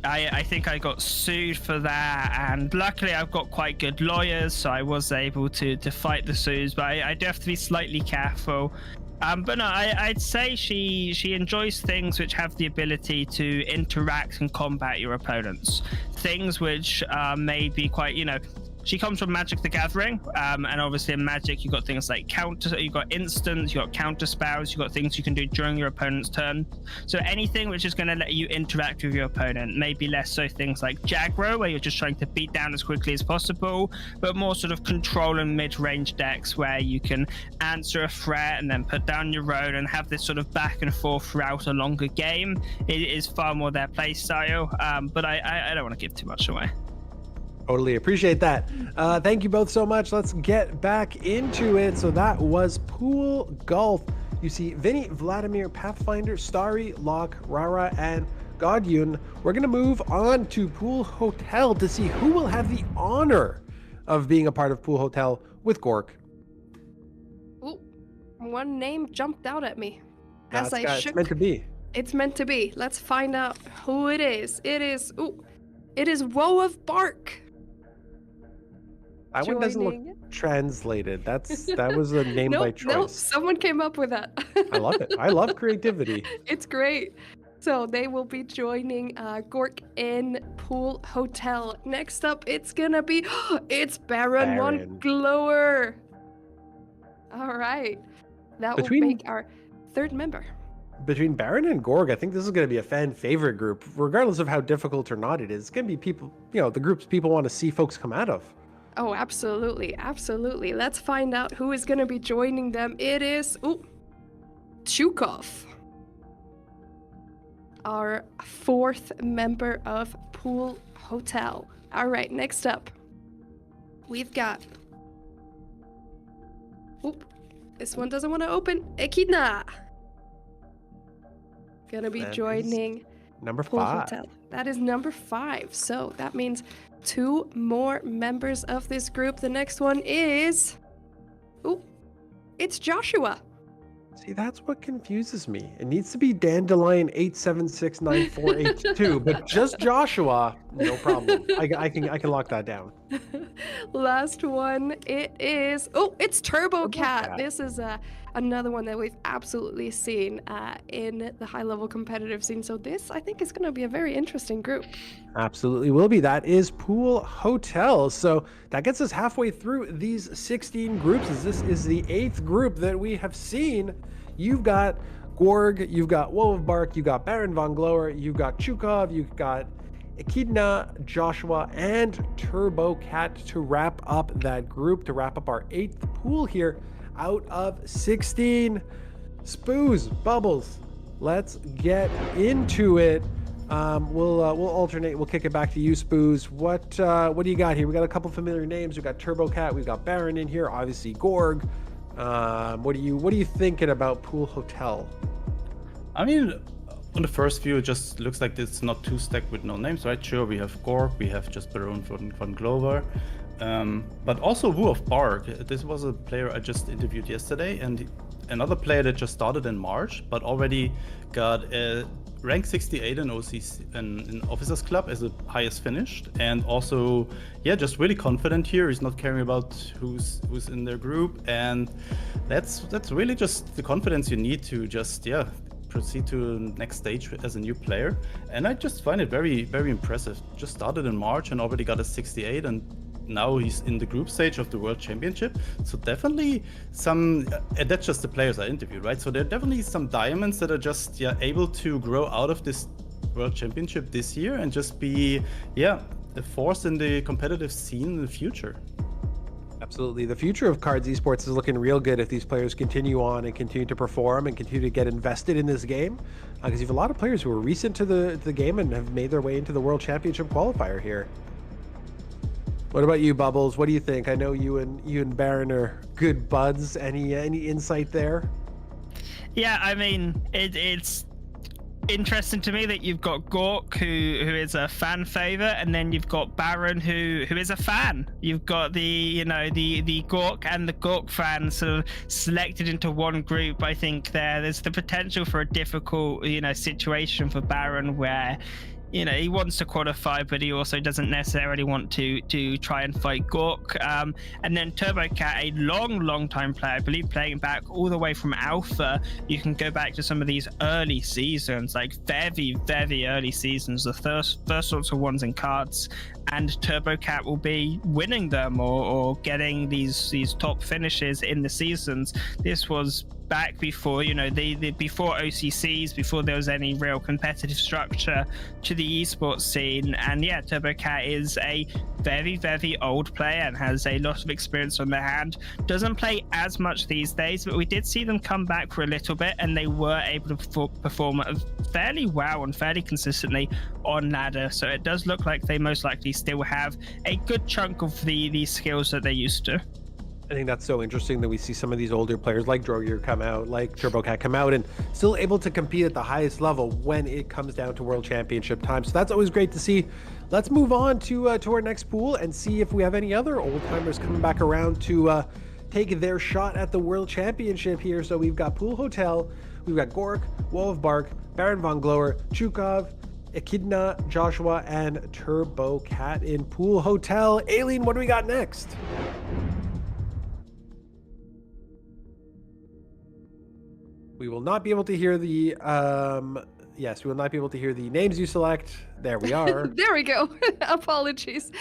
D: I think I got sued for that, and luckily I've got quite good lawyers, so I was able to fight the suits, but I do have to be slightly careful. But no, I'd say she enjoys things which have the ability to interact and combat your opponents. Things which may be quite, you know, she comes from Magic the Gathering, and obviously in Magic you've got things like you've got instants, you've got counter spells, you've got things you can do during your opponent's turn. So anything which is going to let you interact with your opponent, maybe less so things like Jaggro, where you're just trying to beat down as quickly as possible, but more sort of control and mid-range decks where you can answer a threat and then put down your own and have this sort of back and forth throughout a longer game. It is far more their play style, but I don't want to give too much away.
A: Totally appreciate that. Thank you both so much. Let's get back into it. So that was Pool Golf. You see Vinny, Vladimir, Pathfinder, Starry, Locke, Rara, and Godyun. We're going to move on to Pool Hotel to see who will have the honor of being a part of Pool Hotel with Gork.
B: Ooh, one name jumped out at me.
A: It's meant to be.
B: It's meant to be. Let's find out who it is. It is Woe of Bark.
A: That one doesn't look translated. That was a name by choice.
B: Nope, someone came up with that.
A: I love it. I love creativity.
B: It's great. So they will be joining Gork in Pool Hotel. Next up, it's gonna be it's Baron One Glower. All right, that will make our third member.
A: Between Baron and Gorg, I think this is going to be a fan favorite group, regardless of how difficult or not it is. It's going to be people, you know, the groups people want to see folks come out of.
B: Oh, absolutely. Absolutely. Let's find out who is going to be joining them. It is Chukov, our fourth member of Pool Hotel. All right, next up, we've got this one doesn't want to open. Echidna. Gonna be joining
A: number
B: Pool
A: 5.
B: Hotel. That is number 5. So that means 2 more members of this group. The next one is it's Joshua.
A: See, that's what confuses me. It needs to be Dandelion 8769482, but just Joshua, no problem. I can lock that down.
B: Last one, it's Turbo Cat. This is another one that we've absolutely seen in the high-level competitive scene. So this, I think, is going to be a very interesting group.
A: Absolutely will be. That is Pool Hotel. So that gets us halfway through these 16 groups. As this is the 8th group that we have seen. You've got Gorg, you've got Woe of Bark, you've got Baron Von Glower, you've got Chukov, you've got Echidna, Joshua, and Turbo Cat to wrap up that group, to wrap up our 8th pool here out of 16. Spooz, Bubbles, let's get into it. We'll alternate. We'll kick it back to you, Spooz. What do you got here? We got a couple familiar names. We've got Turbo Cat, we've got Baron in here, obviously Gorg. What are you thinking about Pool Hotel?
C: I mean, on the first view, it just looks like it's not too stacked with no names, right? Sure, we have Gorg, we have just Baron von Glover, but also Woe of Bark. This was a player I just interviewed yesterday, and another player that just started in March, but already got a rank 68 in OCC in Officers Club as the highest finished, and also just really confident here. He's not caring about who's in their group, and that's really just the confidence you need to just proceed to the next stage as a new player. And I just find it very, very impressive. Just started in March and already got a 68, and now he's in the group stage of the World Championship. So definitely some, and that's just the players I interviewed, right? So there are definitely some diamonds that are just able to grow out of this World Championship this year and just be a force in the competitive scene in the future.
A: Absolutely. The future of KARDS esports is looking real good if these players continue on and continue to perform and continue to get invested in this game. Because you have a lot of players who are recent to the game and have made their way into the World Championship qualifier here. What about you, Bubbles? What do you think? I know you and Baron are good buds. Any insight there?
D: Yeah, I mean, it's interesting to me that you've got Gork, who is a fan favorite, and then you've got Baron, who is a fan. You've got the Gork and the Gork fans sort of selected into one group. I think there's the potential for a difficult situation for Baron where he wants to qualify, but he also doesn't necessarily want to try and fight Gork. And then TurboCat, a long time player, I believe playing back all the way from Alpha. You can go back to some of these early seasons, like very early seasons, the first sorts of ones in KARDS, and TurboCat will be winning them or getting these top finishes in the seasons. This was back before before OCCs, before there was any real competitive structure to the esports scene. And TurboCat is a very old player and has a lot of experience on their hand. Doesn't play as much these days, but we did see them come back for a little bit, and they were able to perform fairly well and fairly consistently on ladder. So it does look like they most likely still have a good chunk of the skills that they used to.
A: I think that's so interesting that we see some of these older players like Drogier come out, like TurboCat come out, and still able to compete at the highest level when it comes down to World Championship time. So that's always great to see. Let's move on to our next pool and see if we have any other old timers coming back around to take their shot at the World Championship here. So we've got Pool Hotel, we've got Gork, Wall of Bark, Baron Von Glower, Chukov, Echidna, Joshua, and TurboCat in Pool Hotel. Elin, what do we got next? We will not be able to hear the yes, we will not be able to hear the names you select. There we are.
B: There we go. Apologies.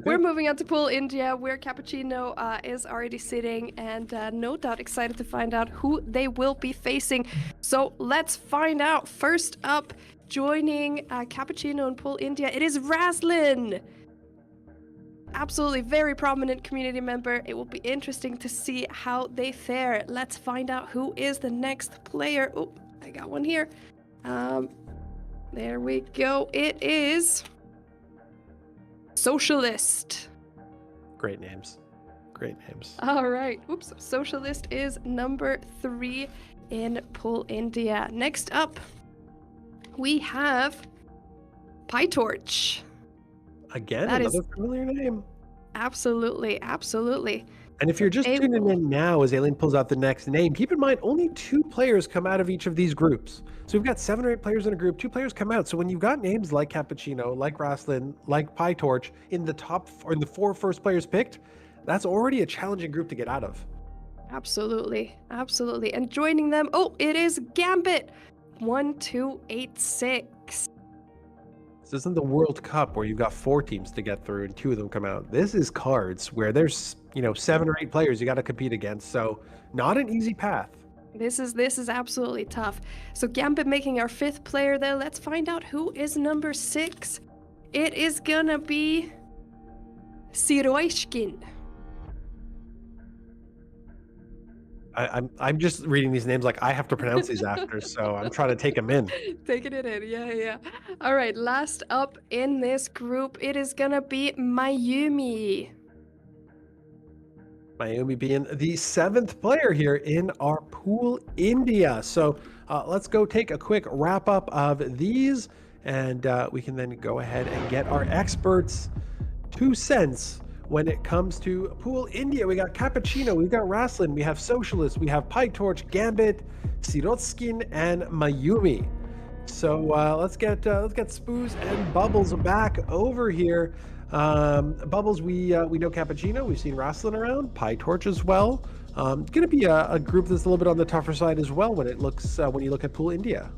B: We're moving on to Pool India, where Cappuccino is already sitting, and no doubt excited to find out who they will be facing. So let's find out. First up, joining Cappuccino and Pool India, it is Raslin. Absolutely very prominent community member. It will be interesting to see how they fare. Let's find out who is the next player. Oh, I got one here. There we go. It is Socialist.
A: Great names. Great names.
B: All right. Oops. Socialist is number 3 in Pool India. Next up, we have PyTorch.
A: Again,
B: That
A: another
B: is-
A: familiar name.
B: Absolutely.
A: And if you're just tuning in now as Elin pulls out the next name, keep in mind only 2 players come out of each of these groups. So we've got 7 or 8 players in a group, 2 players come out. So when you've got names like Cappuccino, like Raslin, like PyTorch in the top or in the 4 first players picked, that's already a challenging group to get out of.
B: Absolutely. And joining them, it is Gambit 1286.
A: This isn't the World Cup where you've got 4 teams to get through and 2 of them come out. This is KARDS where there's 7 or 8 players you got to compete against. So not an easy path.
B: This is absolutely tough. So Gambit making our 5th player there. Let's find out who is number 6. It is gonna be Siroishkin.
A: I'm just reading these names like I have to pronounce these after, so I'm trying to take them in.
B: Taking it in, yeah. All right, last up in this group, it is gonna be Mayumi.
A: Mayumi being the 7th player here in our Pool India. So let's go take a quick wrap up of these, and we can then go ahead and get our experts' 2 cents when it comes to Pool India. We got Cappuccino, we've got Raslin, we have Socialist, we have PyTorch, Gambit, Sirotskin, and Mayumi. So let's get Spooz and Bubbles back over here. Bubbles, we know Cappuccino, we've seen Raslin around, PyTorch as well. It's going to be a group that's a little bit on the tougher side as well when it looks when you look at Pool India.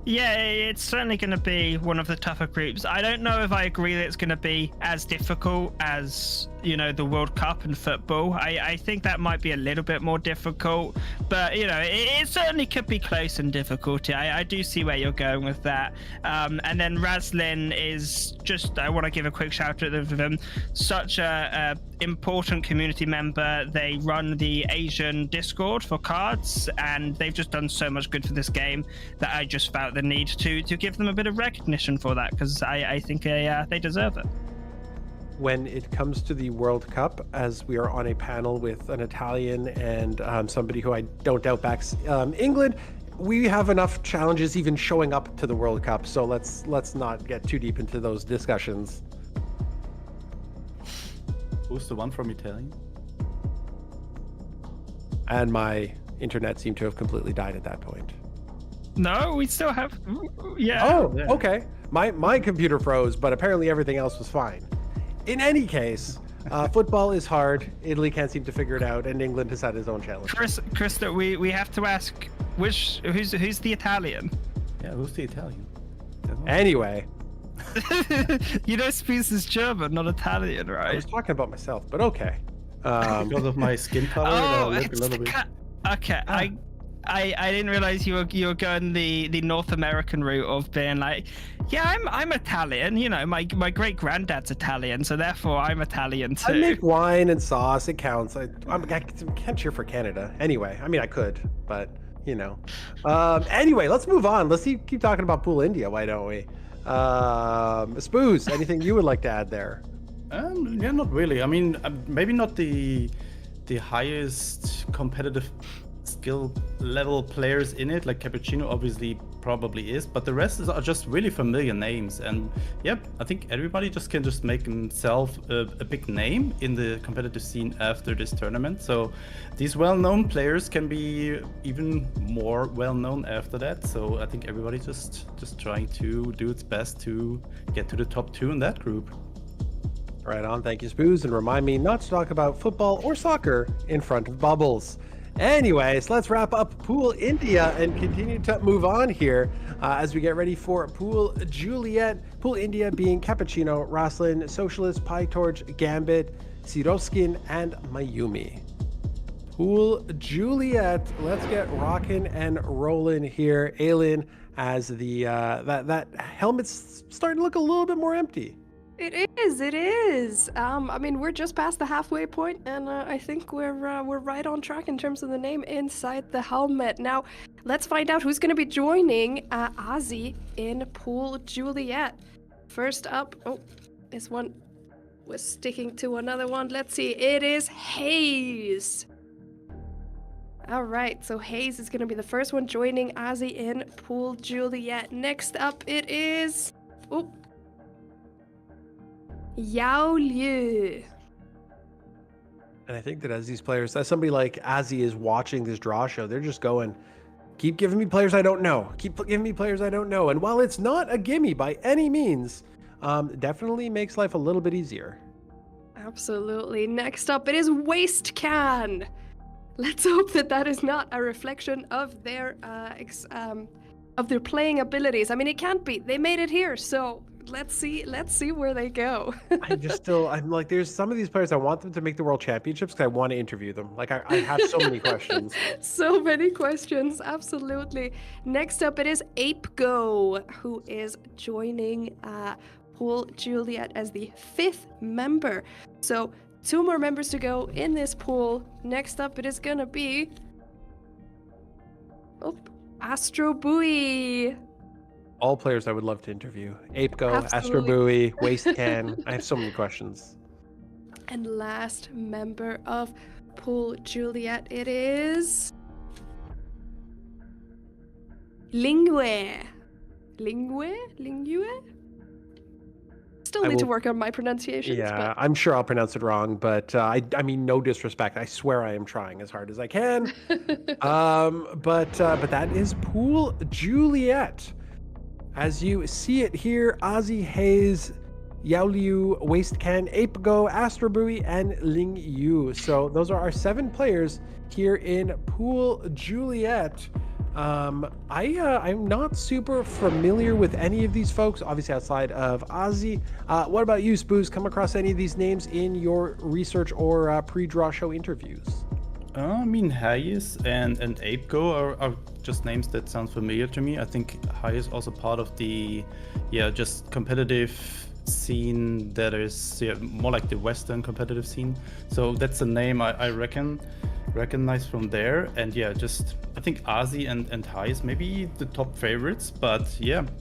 D: Yeah, it's certainly going to be one of the tougher groups. I don't know if I agree that it's going to be as difficult as, the World Cup and football. I think that might be a little bit more difficult, but, it certainly could be close in difficulty. I do see where you're going with that. And then Razlin is just, I want to give a quick shout out to them. Such a important community member. They run the Asian Discord for KARDS, and they've just done so much good for this game that I just felt the need to give them a bit of recognition for that, because I think they deserve it.
A: When it comes to the World Cup, as we are on a panel with an Italian and somebody who I don't doubt backs England, we have enough challenges even showing up to the World Cup, so let's not get too deep into those discussions.
C: Who's the one from Italian?
A: And my internet seemed to have completely died at that point.
D: No, we still have. Yeah.
A: Oh, okay. My computer froze, but apparently everything else was fine. In any case, football is hard. Italy can't seem to figure it out, and England has had his own challenge.
D: Christo, we have to ask who's the Italian?
C: Yeah, who's the Italian?
A: Anyway.
D: Spooz is German, not Italian, right?
A: I was talking about myself, but okay.
C: Because of my skin color, I look a little bit.
D: Okay, I didn't realize you were going the North American route of being like, yeah, I'm Italian. My great granddad's Italian, so therefore I'm Italian too.
A: I make wine and sauce. It counts. I can't cheer for Canada. Anyway, I mean I could, but Anyway, let's move on. Let's keep talking about Pool India. Why don't we? Spooz, anything you would like to add there?
C: Yeah, not really. I mean, maybe not the highest competitive skill level players in it, like Cappuccino obviously probably is, but the rest are just really familiar names. And yep, I think everybody can make himself a big name in the competitive scene after this tournament. So these well-known players can be even more well-known after that. So I think everybody just trying to do its best to get to the top 2 in that group.
A: Right on. Thank you, Spooz, and remind me not to talk about football or soccer in front of bubbles. Anyways, let's wrap up Pool India and continue to move on here as we get ready for Pool Juliet. Pool India being Cappuccino, Razlin, Socialist, PyTorch, Gambit, Siroskin, and Mayumi. Pool Juliet, let's get rocking and rolling here. Elin, as the that helmet's starting to look a little bit more empty.
B: It is. I mean, we're just past the halfway point, and I think we're right on track in terms of the name inside the helmet. Now, let's find out who's going to be joining Ozzy in Pool Juliet. First up, this one was sticking to another one. Let's see. It is Hayes. All right, so Hayes is going to be the first one joining Ozzy in Pool Juliet. Next up, it is Yao Liu.
A: And I think that as somebody like Azzy is watching this draw show, they're just going, keep giving me players I don't know. Keep giving me players I don't know. And while it's not a gimme by any means, definitely makes life a little bit easier.
B: Absolutely. Next up, it is Waste Can. Let's hope that is not a reflection of their playing abilities. I mean, it can't be. They made it here, so let's see where they go.
A: I'm like, there's some of these players I want them to make the World Championships because I want to interview them. Like, I have so many questions.
B: So many questions, absolutely. Next up, it is ApeGo, who is joining Pool Juliet as the 5th member. So 2 more members to go in this pool. Next up, it is gonna be Astro Buoy.
A: All players I would love to interview. ApeGo,
B: Absolutely.
A: Astro Buoy, Waste Can. I have so many questions.
B: And last member of Pool Juliet, it is Lingue. Still need to work on my pronunciations.
A: Yeah, I'm sure I'll pronounce it wrong, but I mean, no disrespect. I swear I am trying as hard as I can. But that is Pool Juliet. As you see it here, Ozzy, Hayes, Yao Liu, Waste Can, ApeGo, Astro Buoy, and Ling Yu. So those are our 7 players here in Pool Juliet. I'm not super familiar with any of these folks, obviously outside of Ozzy. What about you, Spooz? Come across any of these names in your research or pre-draw show interviews?
C: I mean, Hayes and Apeco are just names that sound familiar to me. I think Hayes is also part of the, just competitive scene that is more like the Western competitive scene. So that's a name I recognize from there. And I think Ozzy and Hayes maybe the top favorites. But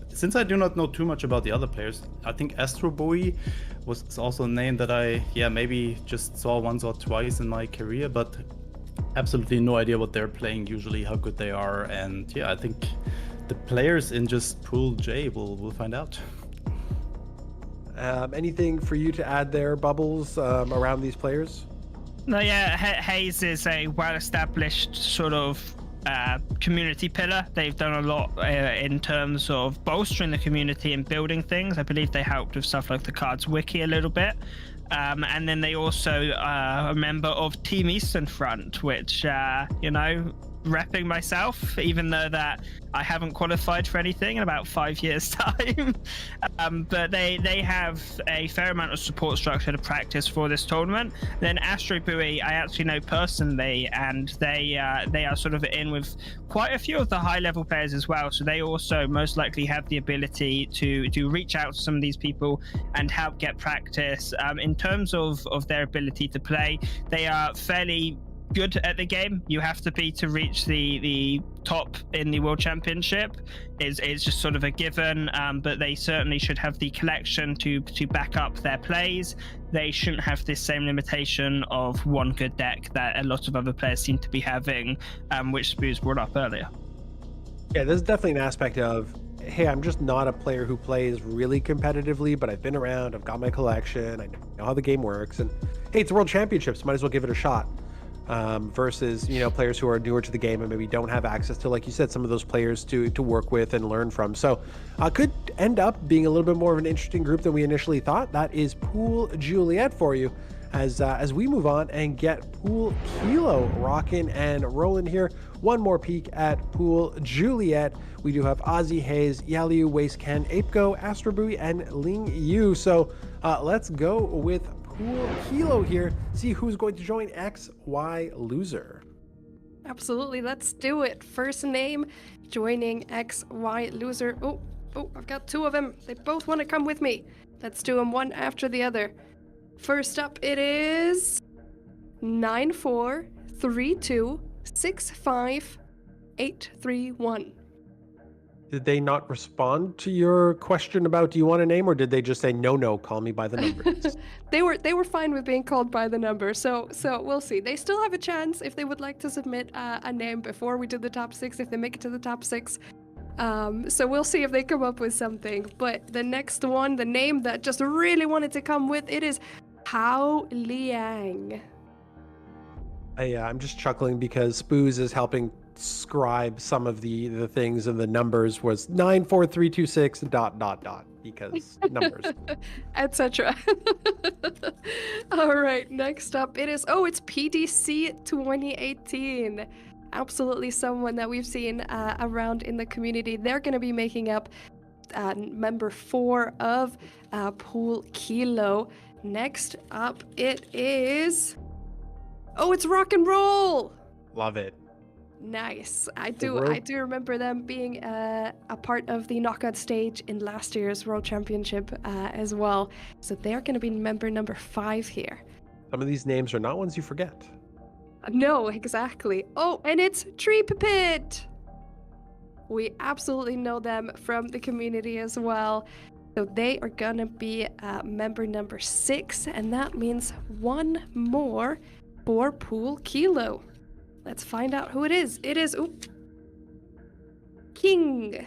C: since I do not know too much about the other players, I think Astro Boy was also a name that I maybe just saw once or twice in my career, but absolutely no idea what they're playing usually, how good they are. And I think the players in just Pool J will find out.
A: Anything for you to add there, Bubbles, around these players?
D: No, Hayes is a well-established sort of community pillar. They've done a lot in terms of bolstering the community and building things. I believe they helped with stuff like the KARDS wiki a little bit. And then they also are a member of Team Eastern Front, which, repping myself, even though that I haven't qualified for anything in about 5 years' time. But they have a fair amount of support structure to practice for this tournament. Then Astro Buoy, I actually know personally, and they are sort of in with quite a few of the high-level players as well. So they also most likely have the ability to reach out to some of these people and help get practice. In terms of their ability to play, they are fairly good at the game. You have to be to reach the top in the World Championship. It's just sort of a given, but they certainly should have the collection to back up their plays. They shouldn't have this same limitation of one good deck that a lot of other players seem to be having, which Spooz brought up earlier.
A: Yeah, there's definitely an aspect of, hey, I'm just not a player who plays really competitively, but I've been around, I've got my collection, I know how the game works, and hey, it's World Championships, might as well give it a shot. Versus players who are newer to the game and maybe don't have access to, like you said, some of those players to work with and learn from. So could end up being a little bit more of an interesting group than we initially thought. That is Pool Juliet for you as we move on and get Pool Kilo rocking and rolling here. One more peek at Pool Juliet. We do have Ozzy, Hayes, Yaliu, Waste Ken, Apeco, Astrobui, and Ling Yu. So let's go with Pool Kilo here, see who's going to join XY Loser.
B: Absolutely, let's do it. First name joining XY Loser. Oh, I've got two of them. They both want to come with me. Let's do them one after the other. First up, it is 943265831.
A: Did they not respond to your question about do you want a name, or did they just say no, call me by the numbers?
B: They were fine with being called by the number, so we'll see. They still have a chance if they would like to submit a name before we do the top 6, if they make it to the top 6. So we'll see if they come up with something. But the next one, the name that just really wanted to come with, it is Hao Liang.
A: I'm just chuckling because Spooz is helping scribe some of the things, and the numbers was 94326 ... because numbers,
B: etc. All right, next up it is it's PDC 2018. Absolutely someone that we've seen around in the community. They're going to be making up member 4 of Pool Kilo. Next up it is it's Rock and Roll.
A: love it.
B: Nice. I do remember them being a part of the knockout stage in last year's World Championship as well. So they're going to be member number 5 here.
A: Some of these names are not ones you forget.
B: No, exactly. Oh, and it's Tree Pipit. We absolutely know them from the community as well. So they are going to be member number 6, and that means one more for Pool Kilo. Let's find out who it is. It is King.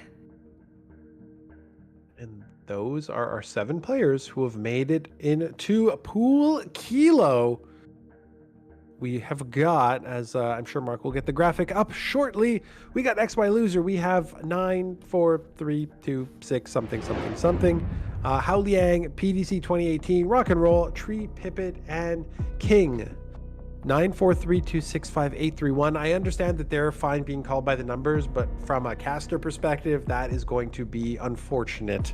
A: And those are our 7 players who have made it into Pool Kilo. We have got, as I'm sure Mark will get the graphic up shortly, we got XY Loser. We have 9, 4, 3, 2, 6, something. Hao Liang, PDC 2018, Rock and Roll, Tree Pipit, and King. 943265831. I understand that they're fine being called by the numbers, but from a caster perspective, that is going to be unfortunate.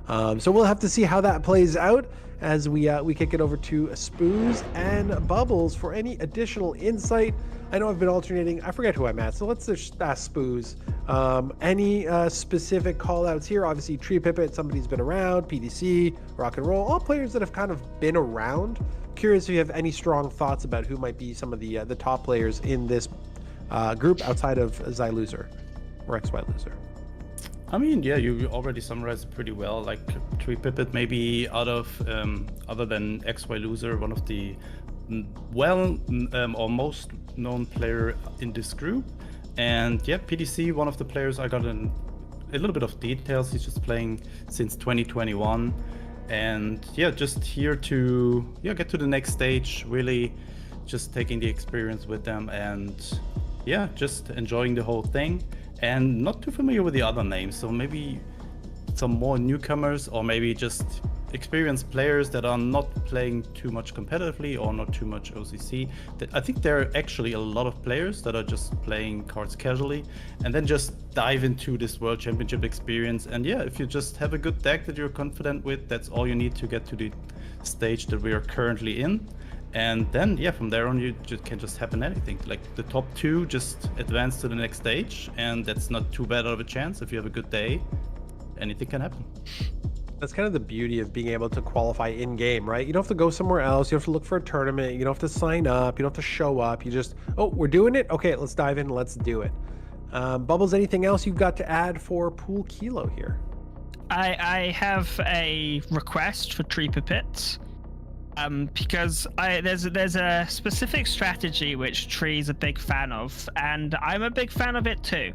A: So we'll have to see how that plays out as we kick it over to Spooz and Bubbles for any additional insight. I know I've been alternating. I forget who I'm at, so let's just ask Spooz. Any specific call-outs here? Obviously, Tree Pipit, somebody's been around. PDC, Rock and Roll, all players that have kind of been around. Curious if you have any strong thoughts about who might be some of the top players in this group outside of Xy Loser or XY Loser.
C: I mean, yeah, you already summarized it pretty well. Like Tree Pipit, maybe out of other than XY Loser, one of the or most known player in this group. And yeah, PDC, one of the players I got a little bit of details. He's just playing since 2021. And yeah, just here to get to the next stage, really just taking the experience with them and yeah, just enjoying the whole thing. And not too familiar with the other names, so maybe some more newcomers or maybe just experienced players that are not playing too much competitively or not too much OCC. I think there are actually a lot of players that are just playing cards casually and then just dive into this World Championship experience. And yeah, if you just have a good deck that you're confident with, that's all you need to get to the stage that we are currently in. And then yeah, from there on you can just happen anything. Like the top two just advance to the next stage, and that's not too bad of a chance. If you have a good day, anything can happen.
A: That's kind of the beauty of being able to qualify in game, right? You don't have to go somewhere else. You have to look for a tournament. You don't have to sign up. You don't have to show up. You just, oh, we're doing it. Okay, let's dive in. Let's do it. Bubbles, anything else you've got to add for Pool Kilo here?
D: I have a request for Tree Pipit. Because there's a specific strategy which Tree's a big fan of, and I'm a big fan of it too.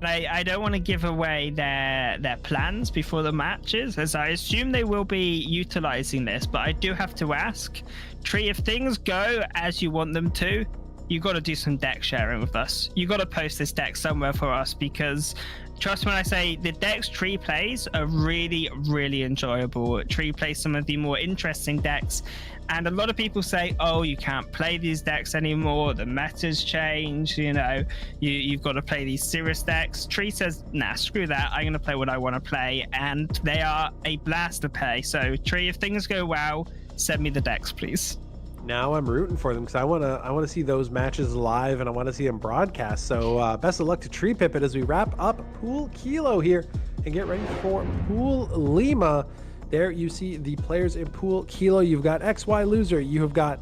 D: I don't want to give away their plans before the matches, as I assume they will be utilizing this, but I do have to ask, Tree, if things go as you want them to, you got to do some deck sharing with us. You got to post this deck somewhere for us, because trust me when I say the decks Tree plays are really, really enjoyable. Tree plays some of the more interesting decks, and a lot of people say, oh, you can't play these decks anymore, the meta's changed, you know, you've got to play these serious decks. Tree says, nah, screw that, I'm going to play what I want to play, and they are a blast to play. So Tree, if things go well, send me the decks, please.
A: Now I'm rooting for them because I want to see those matches live and I want to see them broadcast. So best of luck to Tree Pipit as we wrap up Pool Kilo here and get ready for Pool Lima. There you see the players in Pool Kilo. You've got XY Loser. You have got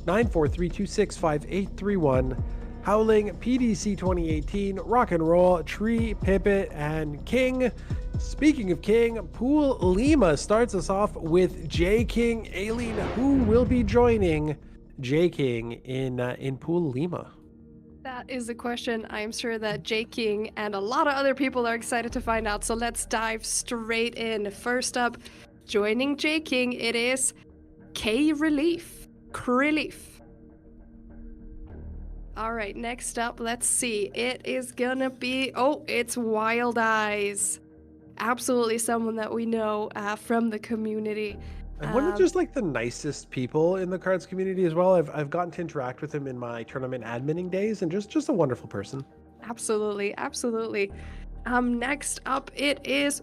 A: 943265831, Howling, PDC 2018, Rock and Roll, Tree Pipit, and King. Speaking of King, Pool Lima starts us off with J King. Elin, who will be joining J King in Pool Lima?
B: That is the question I'm sure that J King and a lot of other people are excited to find out. So let's dive straight in. First up, joining J King, it is K-Relief. Krilief. All right, next up, let's see. It is gonna be, it's Wild Eyes. Absolutely someone that we know from the community.
A: And one of just like the nicest people in the cards community as well. I've gotten to interact with him in my tournament adminning days, and just a wonderful person.
B: Absolutely, absolutely. Next up it is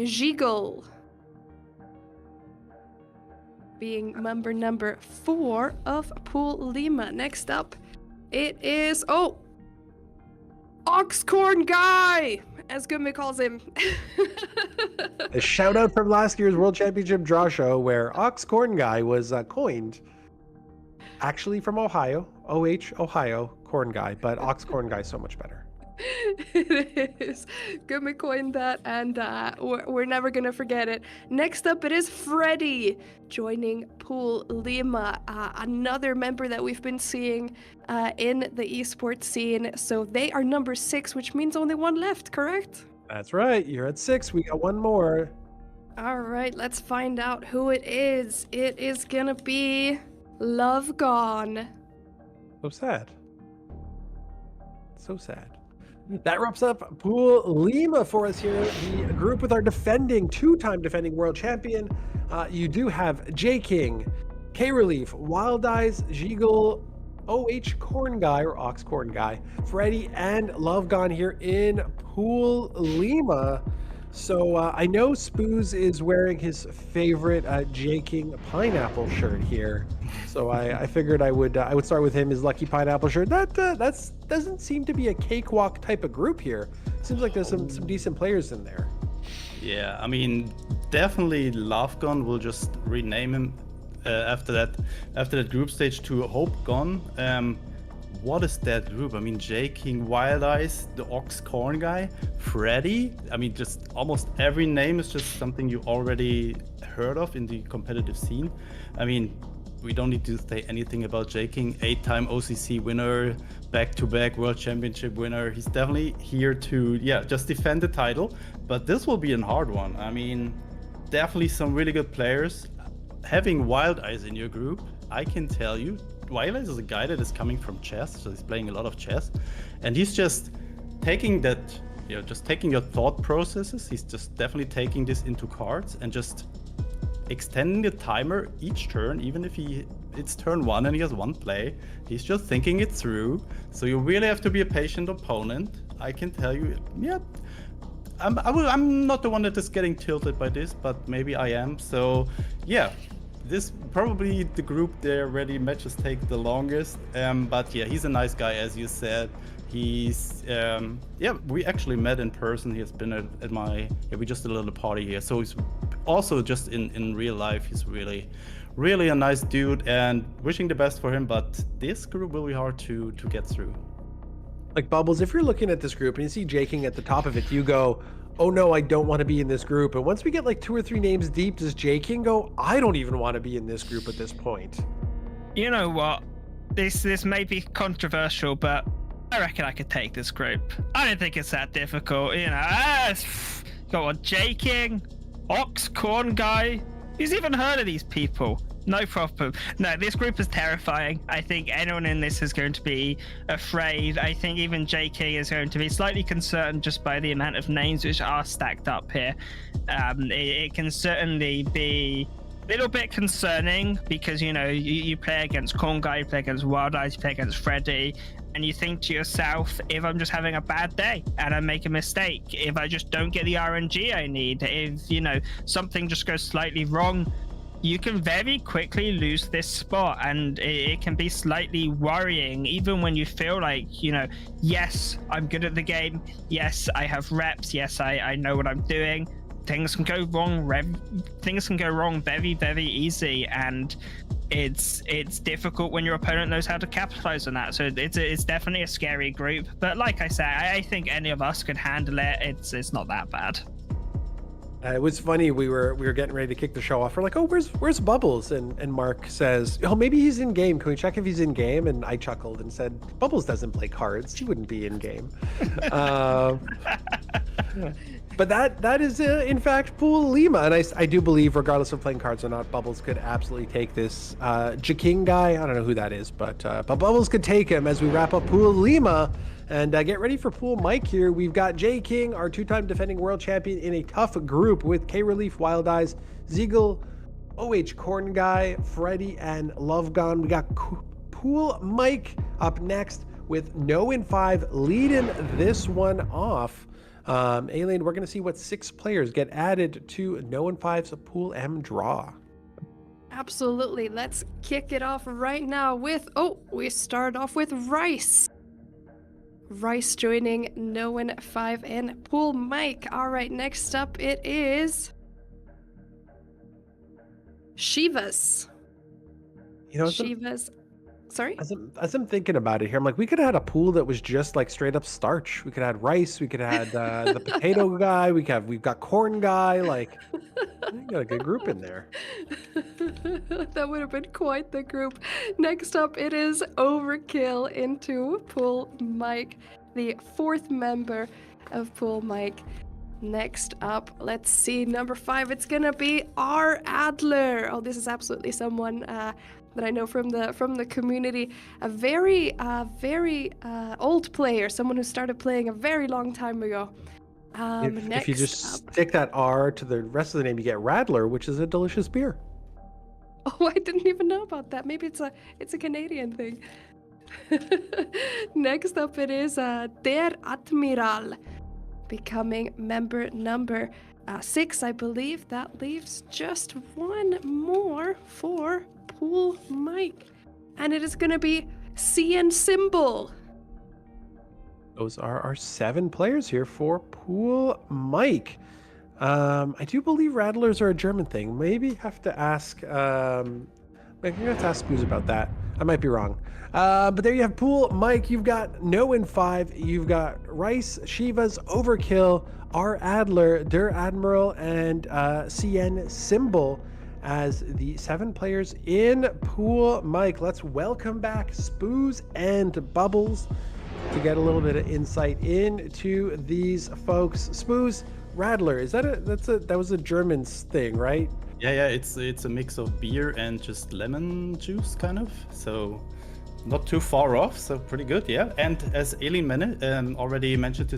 B: Jiggle. Being member number 4 of Pool Lima. Next up it is Oxcorn Guy, as Gumi calls him.
A: A shout out from last year's World Championship draw show where Oxcorn Guy was coined. Actually from Ohio, Ohio, Corn Guy, but Oxcorn Guy is so much better.
B: It is. Gumi coined that, and we're never gonna forget it. Next up, it is Freddy joining Pool Lima, another member that we've been seeing in the esports scene. So they are number 6, which means only one left, correct?
A: That's right. You're at 6. We got one more.
B: All right, let's find out who it is. It is gonna be Love Gone.
A: So sad. So sad. That wraps up Pool Lima for us here. The group with our two-time defending world champion. You do have J King, K Relief, Wild Eyes, Jiggle, OH Corn Guy or Ox Corn Guy, Freddy, and Love Gone here in Pool Lima. So I know Spooz is wearing his favorite J King pineapple shirt here. So I figured I would start with him, his lucky pineapple shirt. That doesn't seem to be a cakewalk type of group here. Seems like there's some decent players in there.
C: Yeah, I mean, definitely Love Gone will just rename him after that group stage to Hope Gone. What is that group? I mean, J King, Wild Eyes, the Ox Corn Guy, Freddy. I mean, just almost every name is just something you already heard of in the competitive scene. I mean, we don't need to say anything about J King, 8-time OCC winner, back-to-back World Championship winner. He's definitely here to, just defend the title. But this will be a hard one. I mean, definitely some really good players. Having Wild Eyes in your group, I can tell you, Wild Eyes is a guy that is coming from chess, so he's playing a lot of chess, and he's just taking that, just taking your thought processes. He's just definitely taking this into cards and just extending the timer each turn, even if it's turn 1 and he has 1 play. He's just thinking it through. So you really have to be a patient opponent. I can tell you, I'm not the one that is getting tilted by this, but maybe I am. So this probably the group there ready matches take the longest. But he's a nice guy, as you said. He's we actually met in person. He has been at my we just did a little party here. So he's also just in real life. He's really a nice dude, and wishing the best for him. But this group will be hard to get through.
A: Like Bubbles, if you're looking at this group and you see J King at the top of it, you go, oh no, I don't want to be in this group. And once we get like 2 or 3 names deep, does J King go, I don't even want to be in this group at this point?
D: You know what? This may be controversial, but I reckon I could take this group. I don't think it's that difficult. Got what, J King, Ox Corn Guy. Who's even heard of these people? No problem. No, this group is terrifying. I think anyone in this is going to be afraid. I think even J King is going to be slightly concerned just by the amount of names which are stacked up here. It can certainly be a little bit concerning because, you play against Corn Guy, you play against Wild Eyes, you play against Freddy, and you think to yourself, if I'm just having a bad day and I make a mistake, if I just don't get the RNG I need, if, something just goes slightly wrong, you can very quickly lose this spot, and it can be slightly worrying, even when you feel like, yes, I'm good at the game. Yes, I have reps. Yes, I know what I'm doing. Things can go wrong. Things can go wrong very, very easy, and it's difficult when your opponent knows how to capitalize on that. So it's definitely a scary group. But like I say, I think any of us could handle it. It's not that bad.
A: It was funny. We were getting ready to kick the show off. We're like, oh, where's Bubbles? And Mark says, oh, maybe he's in game. Can we check if he's in game? And I chuckled and said, Bubbles doesn't play cards. She wouldn't be in game. But that is in fact Pool Lima, and I do believe, regardless of playing cards or not, Bubbles could absolutely take this J King guy. I don't know who that is, but Bubbles could take him as we wrap up Pool Lima. And get ready for Pool Mike here. We've got J King, our 2-time defending world champion, in a tough group with K Relief, Wild Eyes, Ziegel, OH Corn Guy, Freddy, and Love Gone. We got Pool Mike up next with No in 5 leading this one off. Elin, we're going to see what 6 players get added to No in 5's Pool M draw.
B: Absolutely. Let's kick it off right now with, we start off with Rice. Rice joining No in 5 and Pool Mike. All right, next up it is Shivas. Shivas. Sorry?
A: As I'm thinking about it here, I'm like, we could have had a pool that was just like straight up starch. We could have had rice. We could have had the potato guy. We've got corn guy. Like, we got a good group in there.
B: That would have been quite the group. Next up, it is Overkill into Pool Mike, the 4th member of Pool Mike. Next up, let's see, number 5. It's gonna be R. Adler. Oh, this is absolutely someone that I know from the community. A very old player, someone who started playing a very long time ago.
A: If you just stick that R to the rest of the name, you get Radler, which is a delicious beer.
B: Oh, I didn't even know about that. Maybe it's a Canadian thing. Next up, it is Der Admiral, becoming member number 6, I believe. That leaves just one more for Pool Mike, and it is going to be CN Symbol.
A: Those are our 7 players here for Pool Mike. I do believe Rattlers are a German thing. Maybe have to ask. Maybe I have to ask Spooz about that. I might be wrong. But there you have Pool Mike. You've got No in 5. You've got Rice, Shiva's, Overkill, R Adler, Der Admiral, and CN Symbol as the 7 players in Pool Mike. Let's welcome back Spooz and Bubbles to get a little bit of insight into these folks. Spooz, Radler, is that was a German thing, right?
C: Yeah, it's a mix of beer and just lemon juice, kind of. So not too far off. So pretty good, yeah. And as Elin already mentioned,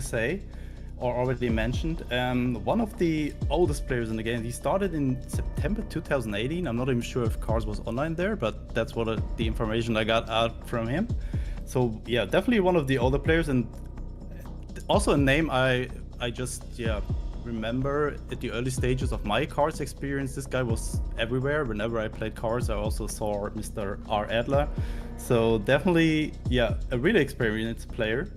C: one of the oldest players in the game. He started in September 2018. I'm not even sure if KARDS was online there, but that's what the information I got out from him. So yeah, definitely one of the older players, and also a name I just remember at the early stages of my KARDS experience. This guy was everywhere. Whenever I played KARDS, I also saw Mr. R Adler. So definitely, a really experienced player.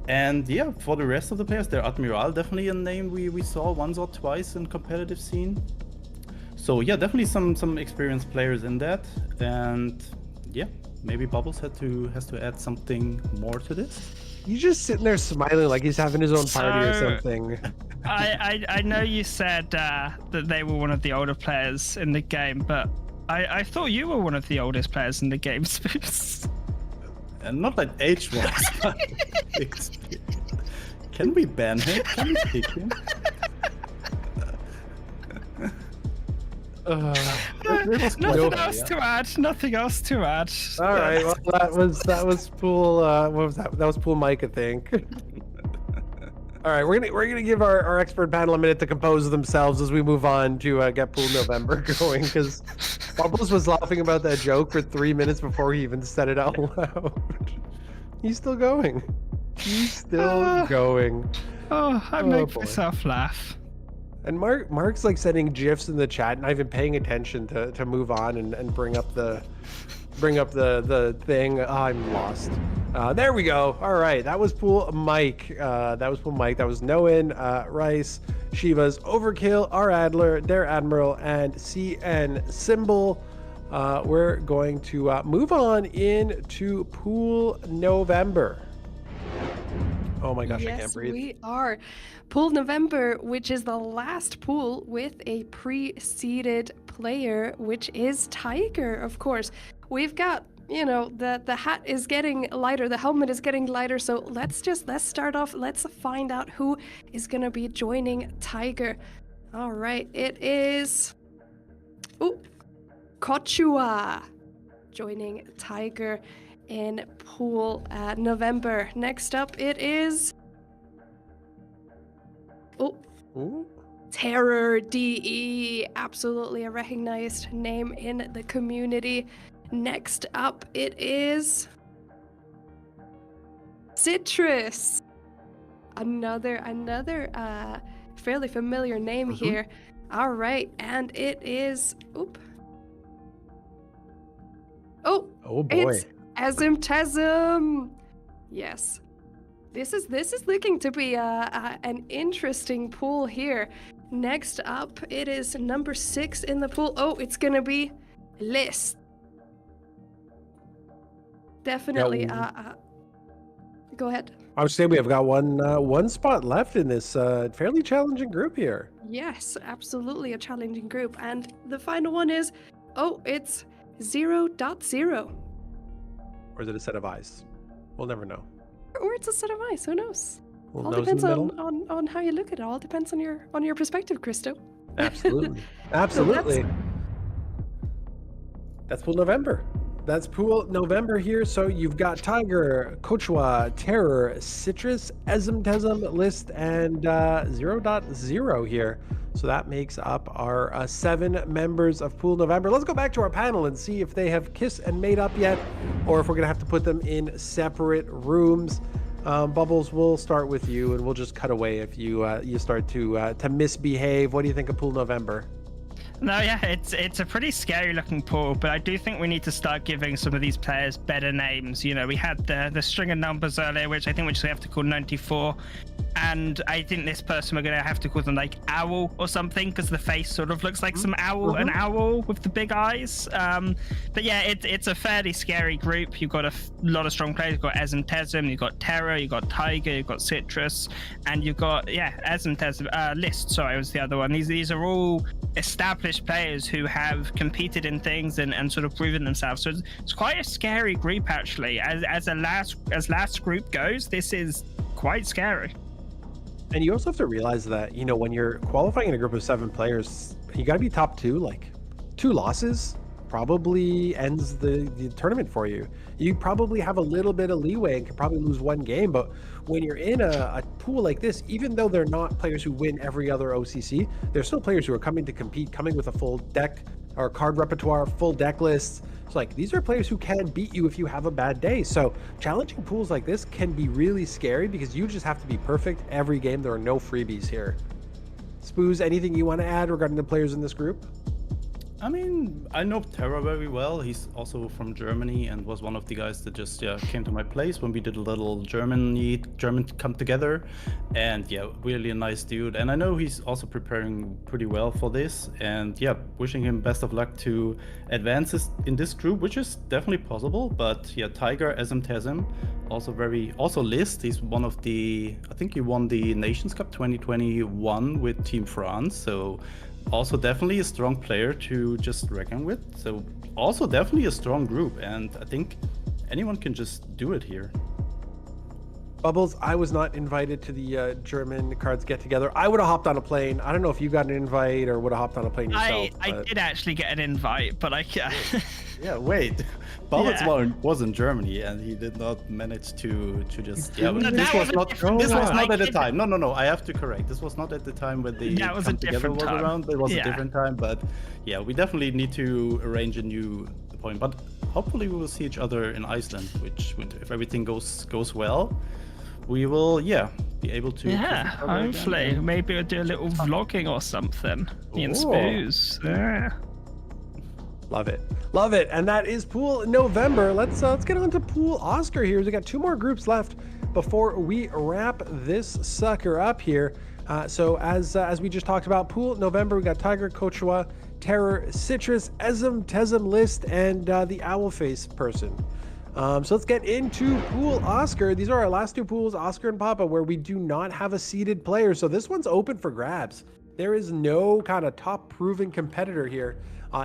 C: And yeah, for the rest of the players, Der Admiral, definitely a name we saw once or twice in competitive scene. So yeah, definitely some experienced players in that. And yeah, maybe Bubbles has to add something more to this.
A: He's just sitting there smiling like he's having his own party or something.
D: I know you said that they were one of the older players in the game, but I thought you were one of the oldest players in the game, Spooz.
C: And not like age-wise, but can we ban him? Can we kick him?
D: Nothing else to add.
A: All right, well, that was Pool. What was that? That was Pool Mike, I think. All right, we're gonna give our expert panel a minute to compose themselves as we move on to get Pool November going, because Bubbles was laughing about that joke for 3 minutes before he even said it out loud. He's still going. He's still going.
D: Oh, I make myself laugh.
A: And Mark's like sending GIFs in the chat, not even paying attention to move on and bring up the thing. Oh, I'm lost. There we go. All right, that was Pool Mike. That was Noin, Rice, Shiva's, Overkill, R Adler, Der Admiral, and CN Symbol. We're going to move on into Pool November. Oh my gosh, I can't breathe.
B: Yes, we are. Pool November, which is the last pool with a pre-seeded player, which is Tiger, of course. We've got, the hat is getting lighter, the helmet is getting lighter, so let's start off. Let's find out who is going to be joining Tiger. All right, it is... Kochua joining Tiger in Pool November. Next up, it is... Terror DE, absolutely a recognized name in the community. Next up, it is Citrus, another fairly familiar name here. All right, and it is oh boy, it's Asimtasm. Yes. This is looking to be an interesting pool here. Next up, it is number 6 in the pool. Oh, it's gonna be List. Definitely. Go ahead.
A: I would say we have got one spot left in this fairly challenging group here.
B: Yes, absolutely a challenging group. And the final one is, it's 0.0.
A: Or is it a set of eyes? We'll never know.
B: Or it's a set of eyes. Who knows?
A: All
B: depends on how you look at it. All depends on your perspective, Christo.
A: Absolutely. Absolutely.
B: So
A: that's Pool November. That's pool November here. So you've got Tiger, Kochwa, Terror, Citrus, Ezem, List, and 0.0 here. So that makes up our 7 members of pool November. Let's go back to our panel and see if they have kissed and made up yet, or if we're gonna have to put them in separate rooms. Bubbles, we'll start with you, and we'll just cut away if you you start to misbehave. What do you think of pool November?
D: No, yeah, it's a pretty scary looking pool, but I do think we need to start giving some of these players better names. You know, we had the string of numbers earlier, which I think we just have to call 94. And I think this person we're going to have to call them like Owl or something, because the face sort of looks like some an owl with the big eyes. But yeah, it's a fairly scary group. You've got a lot of strong players. You've got Ezem, you've got Terror, you've got Tiger, you've got Citrus, and you've got, Ezem, List, sorry, was the other one. These are all established players who have competed in things and sort of proven themselves. So it's quite a scary group, actually. As last group goes, this is quite scary.
A: And you also have to realize that, you know, when you're qualifying in a group of 7 players, you got to be top 2. Like 2 losses probably ends the tournament for you. You probably have a little bit of leeway and can probably lose 1 game. But when you're in a pool like this, even though they're not players who win every other OCC, they're still players who are coming to compete, coming with a full deck or card repertoire, full deck lists. It's like, these are players who can beat you if you have a bad day. So challenging pools like this can be really scary because you just have to be perfect every game. There are no freebies here. Spooz, anything you want to add regarding the players in this group?
C: I mean, I know Terra very well. He's also from Germany and was one of the guys that just came to my place when we did a little German come together. And yeah, really a nice dude. And I know he's also preparing pretty well for this. And yeah, wishing him best of luck to advances in this group, which is definitely possible. But yeah, Tiger, Ezem, also List. He's one of I think he won the Nations Cup 2021 with Team France. So also definitely a strong player to just reckon with. So also definitely a strong group, and I think anyone can just do it here.
A: Bubbles, I was not invited to the German Cards get together. I would have hopped on a plane. I don't know if you got an invite or would have hopped on a plane yourself.
D: I did actually get an invite, but
C: Yeah, wait. Bubbles was in Germany and he did not manage to just. Yeah, this was not at the time. No. I have to correct. This was not at the time when the come together was around. It was a different time, but yeah, we definitely need to arrange a new point. But hopefully we will see each other in Iceland, which if everything goes well, we will be able to.
D: Yeah, hopefully. Again. Maybe we'll do a little vlogging or something. Me and Spooz. Yeah.
A: Love it. And that is pool November. Let's get on to pool Oscar here. We got 2 more groups left before we wrap this sucker up here. So as we just talked about, pool November, we got Tiger, Kochwa, Terror, Citrus, Ezem, List, and the owl face person. So let's get into pool Oscar. These are our last 2 pools, Oscar and Papa, where we do not have a seeded player. So this one's open for grabs. There is no kind of top proven competitor here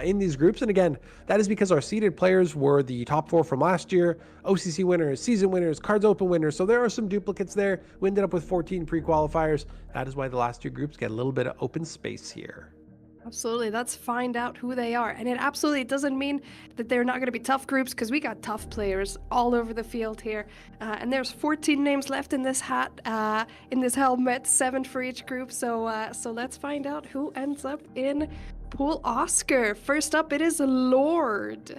A: in these groups. And again, that is because our seeded players were the top 4 from last year, OCC winners, season winners, Cards Open winners. So there are some duplicates there. We ended up with 14 pre-qualifiers. That is why the last 2 groups get a little bit of open space here.
B: Absolutely. Let's find out who they are. And it absolutely doesn't mean that they're not going to be tough groups, because we got tough players all over the field here. And there's 14 names left in this hat, in this helmet, 7 for each group. So let's find out who ends up in pool Oscar. First up, it is Lord.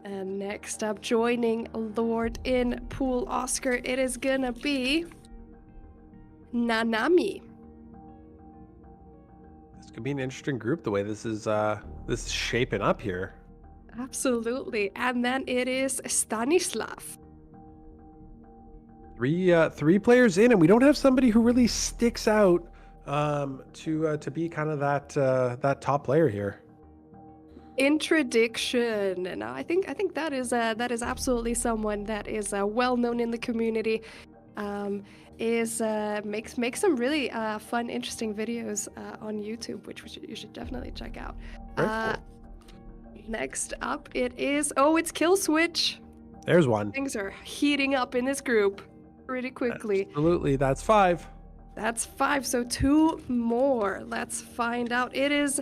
B: And next up, joining Lord in pool Oscar, it is gonna be Nanami.
A: This could be an interesting group, the way this is shaping up here.
B: Absolutely. And then it is Stanislav.
A: 3 players in, and we don't have somebody who really sticks out to be kind of that top player here.
B: Introduction. And I think that is absolutely someone that is well known in the community. Makes some really fun, interesting videos on YouTube, which you should definitely check out.
A: Cool.
B: Next up, it's Kill Switch.
A: There's one.
B: Things are heating up in this group pretty quickly.
A: Absolutely, that's 5.
B: That's 5, so 2 more. Let's find out. It is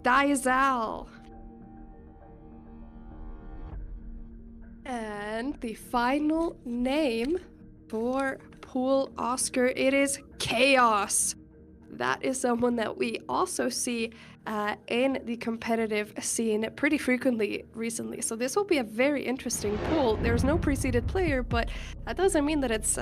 B: Daizal. And the final name for Pool Oscar, it is Chaos. That is someone that we also see in the competitive scene pretty frequently recently. So this will be a very interesting pool. There's no preceded player, but that doesn't mean that it's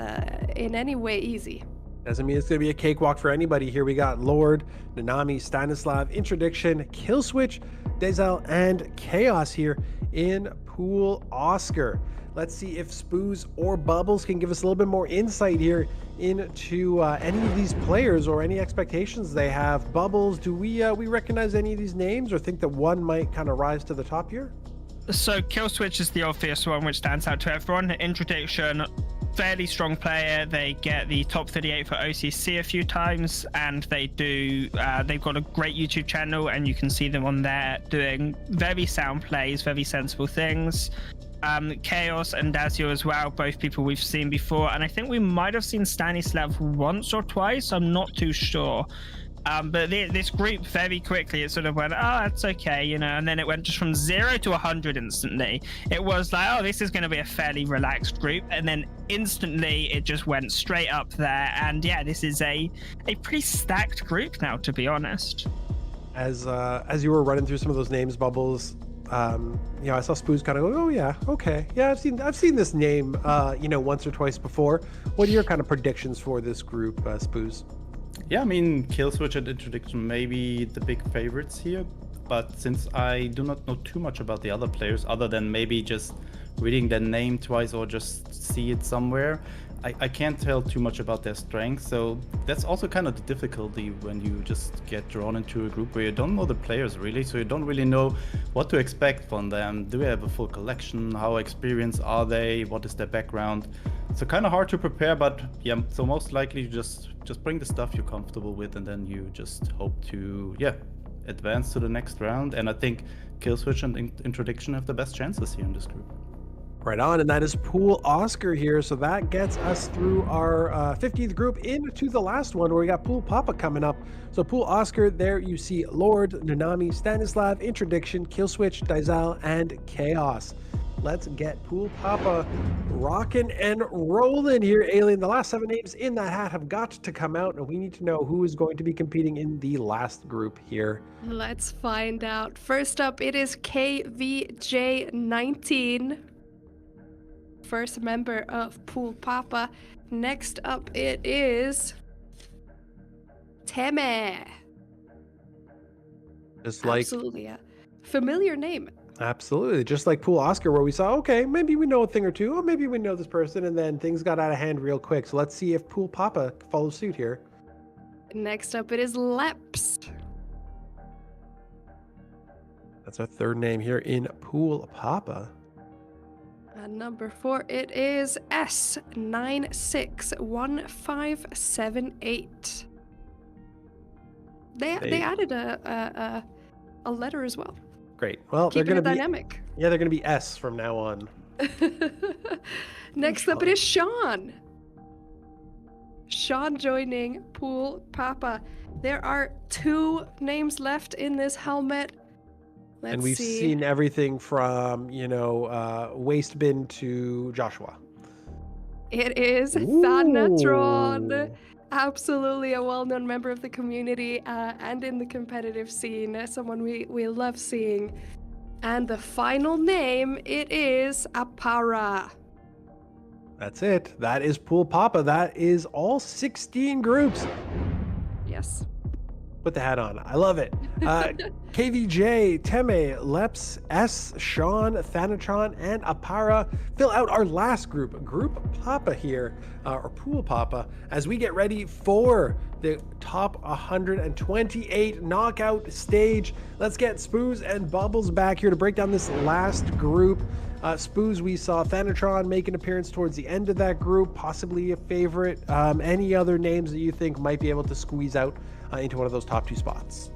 B: in any way easy.
A: Doesn't mean it's going to be a cakewalk for anybody. Here we got Lord, Nanami, Stanislav, Interdiction, Killswitch, Dezel, and Chaos here in Pool Oscar. Let's see if Spooz or Bubbles can give us a little bit more insight here into any of these players or any expectations they have. Bubbles, do we recognize any of these names or think that one might kind of rise to the top here?
D: So Killswitch is the obvious one which stands out to everyone. Interdiction, fairly strong player. They get the top 38 for OCC a few times, and they do. They've got a great YouTube channel, and you can see them on there doing very sound plays, very sensible things. Chaos and Dazio as well, both people we've seen before, and I think we might have seen Stanislav once or twice. I'm not too sure. But this group very quickly, it sort of went, oh, that's okay, you know, and then it went just from 0 to 100 instantly. It was like, oh, this is going to be a fairly relaxed group, and then instantly it just went straight up there. And yeah, this is a pretty stacked group now, to be honest.
A: As you were running through some of those names, Bubbles, you know, I saw Spooz kind of go, oh yeah, okay, yeah, I've seen this name, you know, once or twice before. What are your kind of predictions for this group, Spooz?
C: Yeah, I mean, Killswitch and Interdiction may be the big favorites here, but since I do not know too much about the other players, other than maybe just reading their name twice or just see it somewhere, I can't tell too much about their strengths. So that's also kind of the difficulty when you just get drawn into a group where you don't know the players really, so you don't really know what to expect from them. Do they have a full collection? How experienced are they? What is their background? So kind of hard to prepare, but yeah, so most likely you just bring the stuff you're comfortable with, and then you just hope to advance to the next round. And I think Killswitch and Interdiction have the best chances here in this group.
A: Right on, and that is Pool Oscar here, so that gets us through our 15th group into the last one where we got Pool Papa coming up. So Pool Oscar, there you see Lord, Nanami, Stanislav, Interdiction, Killswitch, Dizal, and Chaos. Let's get Pool Papa rocking and rolling here, Elin. The last 7 names in that hat have got to come out, and we need to know who is going to be competing in the last group here.
B: Let's find out. First up, it is KVJ19. First member of Pool Papa. Next up, it is Teme.
A: Just like
B: Absolutely a familiar name.
A: Absolutely, just like Pool Oscar, where we saw, okay, maybe we know a thing or two, or maybe we know this person, and then things got out of hand real quick. So let's see if Pool Papa follows suit here.
B: Next up, it is Leps.
A: That's our third name here in Pool Papa.
B: And number 4, it is S961578. They added a letter as well.
A: Great. Well,
B: Keeping
A: they're
B: it
A: going to be
B: dynamic.
A: Yeah, they're going to be S from now on.
B: Next up, it is Sean. Sean joining Pool Papa. There are 2 names left in this helmet. Let's
A: and we've
B: see.
A: seen everything from, you know, Waste Bin to Joshua.
B: It is Thanatron. Absolutely a well-known member of the community and in the competitive scene. Someone we love seeing. And the final name, it is Apara.
A: That's it. That is Pool Papa. That is all 16 groups.
B: Yes.
A: Put the hat on. I love it. KVJ, Teme, Leps, S, Sean, Thanatron, and Apara fill out our last group, Group Papa here, or Pool Papa, as we get ready for the top 128 knockout stage. Let's get Spooz and Bubbles back here to break down this last group. Spooz, we saw Thanatron make an appearance towards the end of that group, possibly a favorite. Any other names that you think might be able to squeeze out into one of those top 2 spots?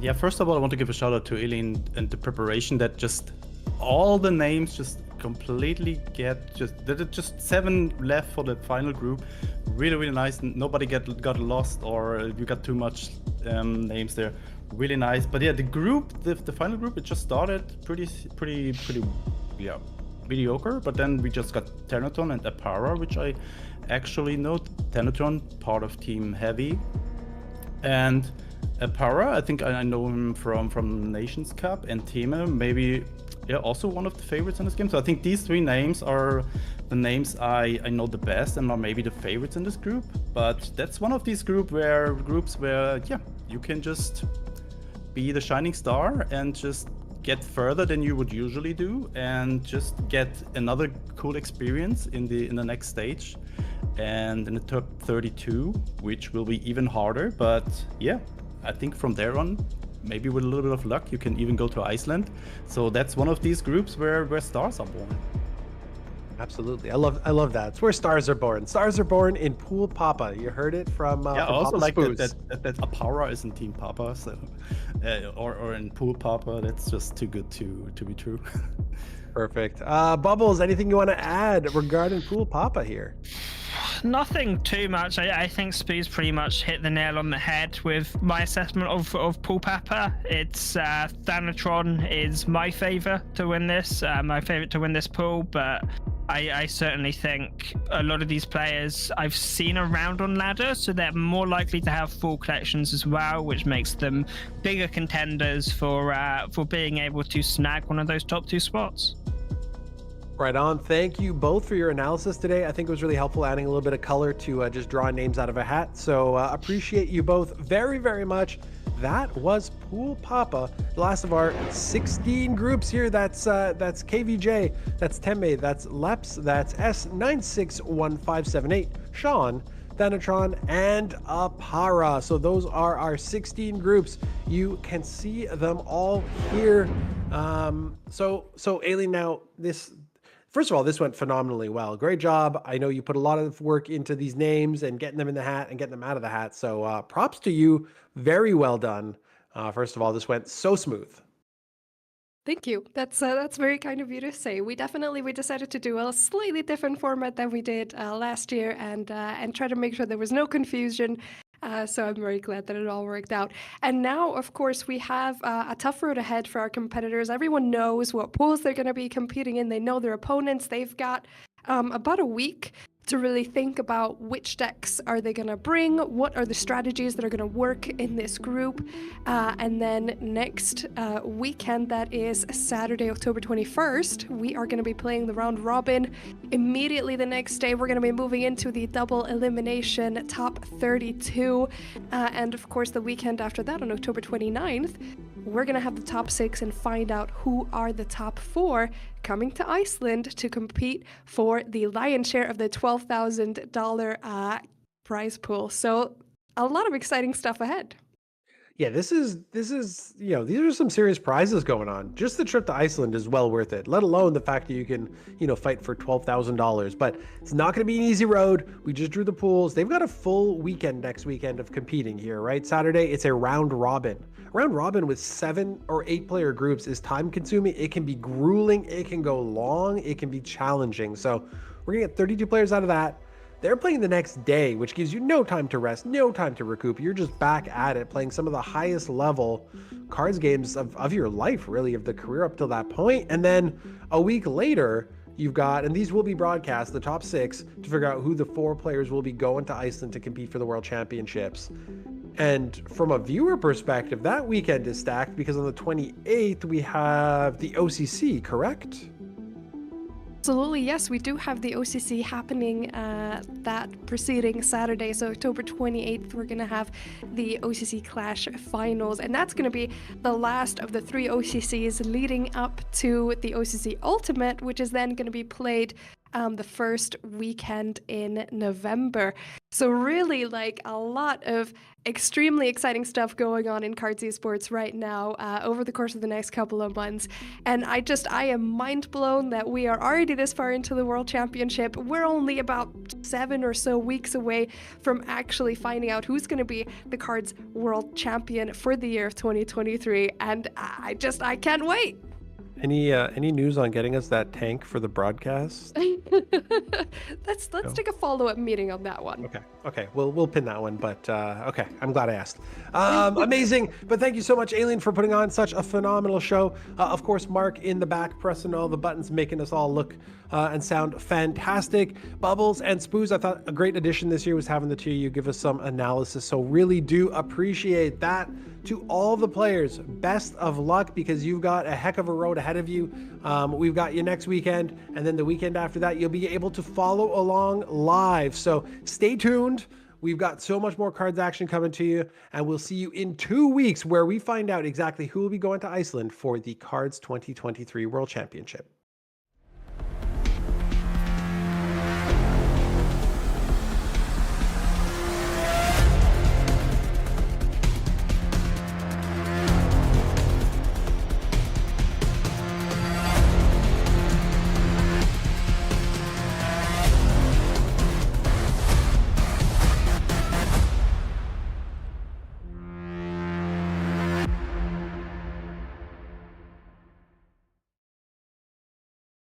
C: Yeah, first of all, I want to give a shout out to Elin and the preparation that just all the names just completely get just 7 left for the final group. Really, really nice. Nobody got lost or you got too much names there. Really nice. But yeah, the group, the final group, it just started pretty mediocre. But then we just got Ternatron and Apara, which I actually know. Ternatron, part of Team Heavy. And Apara, I think I know him from Nations Cup, and Tema, maybe also one of the favorites in this game. So I think these three names are the names I know the best and are maybe the favorites in this group. But that's one of these groups where you can just be the shining star and just get further than you would usually do, and just get another cool experience in the next stage and in the top 32, which will be even harder. But yeah, I think from there on, maybe with a little bit of luck, you can even go to Iceland. So that's one of these groups where stars are born.
A: Absolutely, I love that. It's where stars are born. Stars are born in Pool Papa. You heard it from
C: I
A: from
C: also
A: Papa
C: like
A: Spooz.
C: that Apara is in Team Papa, so or in Pool Papa. That's just too good to be true.
A: Perfect. Bubbles, anything you want to add regarding Pool Papa here?
D: Nothing too much. I think Spooz pretty much hit the nail on the head with my assessment of Pool Papa. It's Thanatron is my favorite to win this. My favorite to win this pool, but I certainly think a lot of these players I've seen around on ladder, so they're more likely to have full collections as well, which makes them bigger contenders for being able to snag one of those top 2 spots.
A: Right on. Thank you both for your analysis today. I think it was really helpful, adding a little bit of color to just drawing names out of a hat. So appreciate you both very, very much. That was Pool Papa, the last of our 16 groups here. That's KVJ, that's Temme, that's Leps, that's S961578, Sean, Thanatron, and Apara. So those are our 16 groups. You can see them all here. So Elin, now first of all, this went phenomenally well. Great job. I know you put a lot of work into these names and getting them in the hat and getting them out of the hat. So props to you. Very well done. First of all, this went so smooth.
B: Thank you. That's very kind of you to say. We decided to do a slightly different format than we did last year, and try to make sure there was no confusion. So I'm very glad that it all worked out. And now, of course, we have a tough road ahead for our competitors. Everyone knows what pools they're going to be competing in. They know their opponents. They've got about a week to really think about which decks are they going to bring, what are the strategies that are going to work in this group. And then next weekend, that is Saturday, October 21st, we are going to be playing the round robin. Immediately the next day, we're going to be moving into the double elimination top 32. And of course, the weekend after that, on October 29th, we're going to have the top 6 and find out who are the top 4 coming to Iceland to compete for the lion's share of the $12,000 prize pool. So a lot of exciting stuff ahead.
A: Yeah, this is these are some serious prizes going on. Just the trip to Iceland is well worth it, let alone the fact that you can, fight for $12,000. But it's not going to be an easy road. We just drew the pools. They've got a full weekend next weekend of competing here, right? Saturday, it's a round robin. Round robin with 7 or 8 player groups is time consuming. It can be grueling. It can go long. It can be challenging. So we're going to get 32 players out of that. They're playing the next day, which gives you no time to rest, no time to recoup. You're just back at it, playing some of the highest level cards games of your life, really, of the career up till that point. And then a week later, you've got, and these will be broadcast, the top 6, to figure out who the 4 players will be going to Iceland to compete for the World Championships. And from a viewer perspective, that weekend is stacked because on the 28th, we have the OCC, correct?
B: Absolutely, yes. We do have the OCC happening that preceding Saturday. So October 28th, we're going to have the OCC Clash Finals. And that's going to be the last of the 3 OCCs leading up to the OCC Ultimate, which is then going to be played the first weekend in November. So really, a lot of extremely exciting stuff going on in KARDS esports right now over the course of the next couple of months. And I am mind blown that we are already this far into the World Championship. We're only about 7 or so weeks away from actually finding out who's going to be the KARDS World Champion for the year of 2023. And I can't wait.
A: Any news on getting us that tank for the broadcast?
B: Let's take a follow-up meeting on that one.
A: Okay, we'll pin that one, but okay, I'm glad I asked. Amazing, but thank you so much, Elin, for putting on such a phenomenal show. Of course, Mark in the back pressing all the buttons, making us all look and sound fantastic. Bubbles and Spooz, I thought a great addition this year was having the two of you give us some analysis, so really do appreciate that. To all the players, best of luck, because you've got a heck of a road ahead of you. We've got you next weekend, and then the weekend after that, you'll be able to follow along live. So stay tuned. We've got so much more cards action coming to you, and we'll see you in 2 weeks where we find out exactly who will be going to Iceland for the KARDS 2023 World Championship.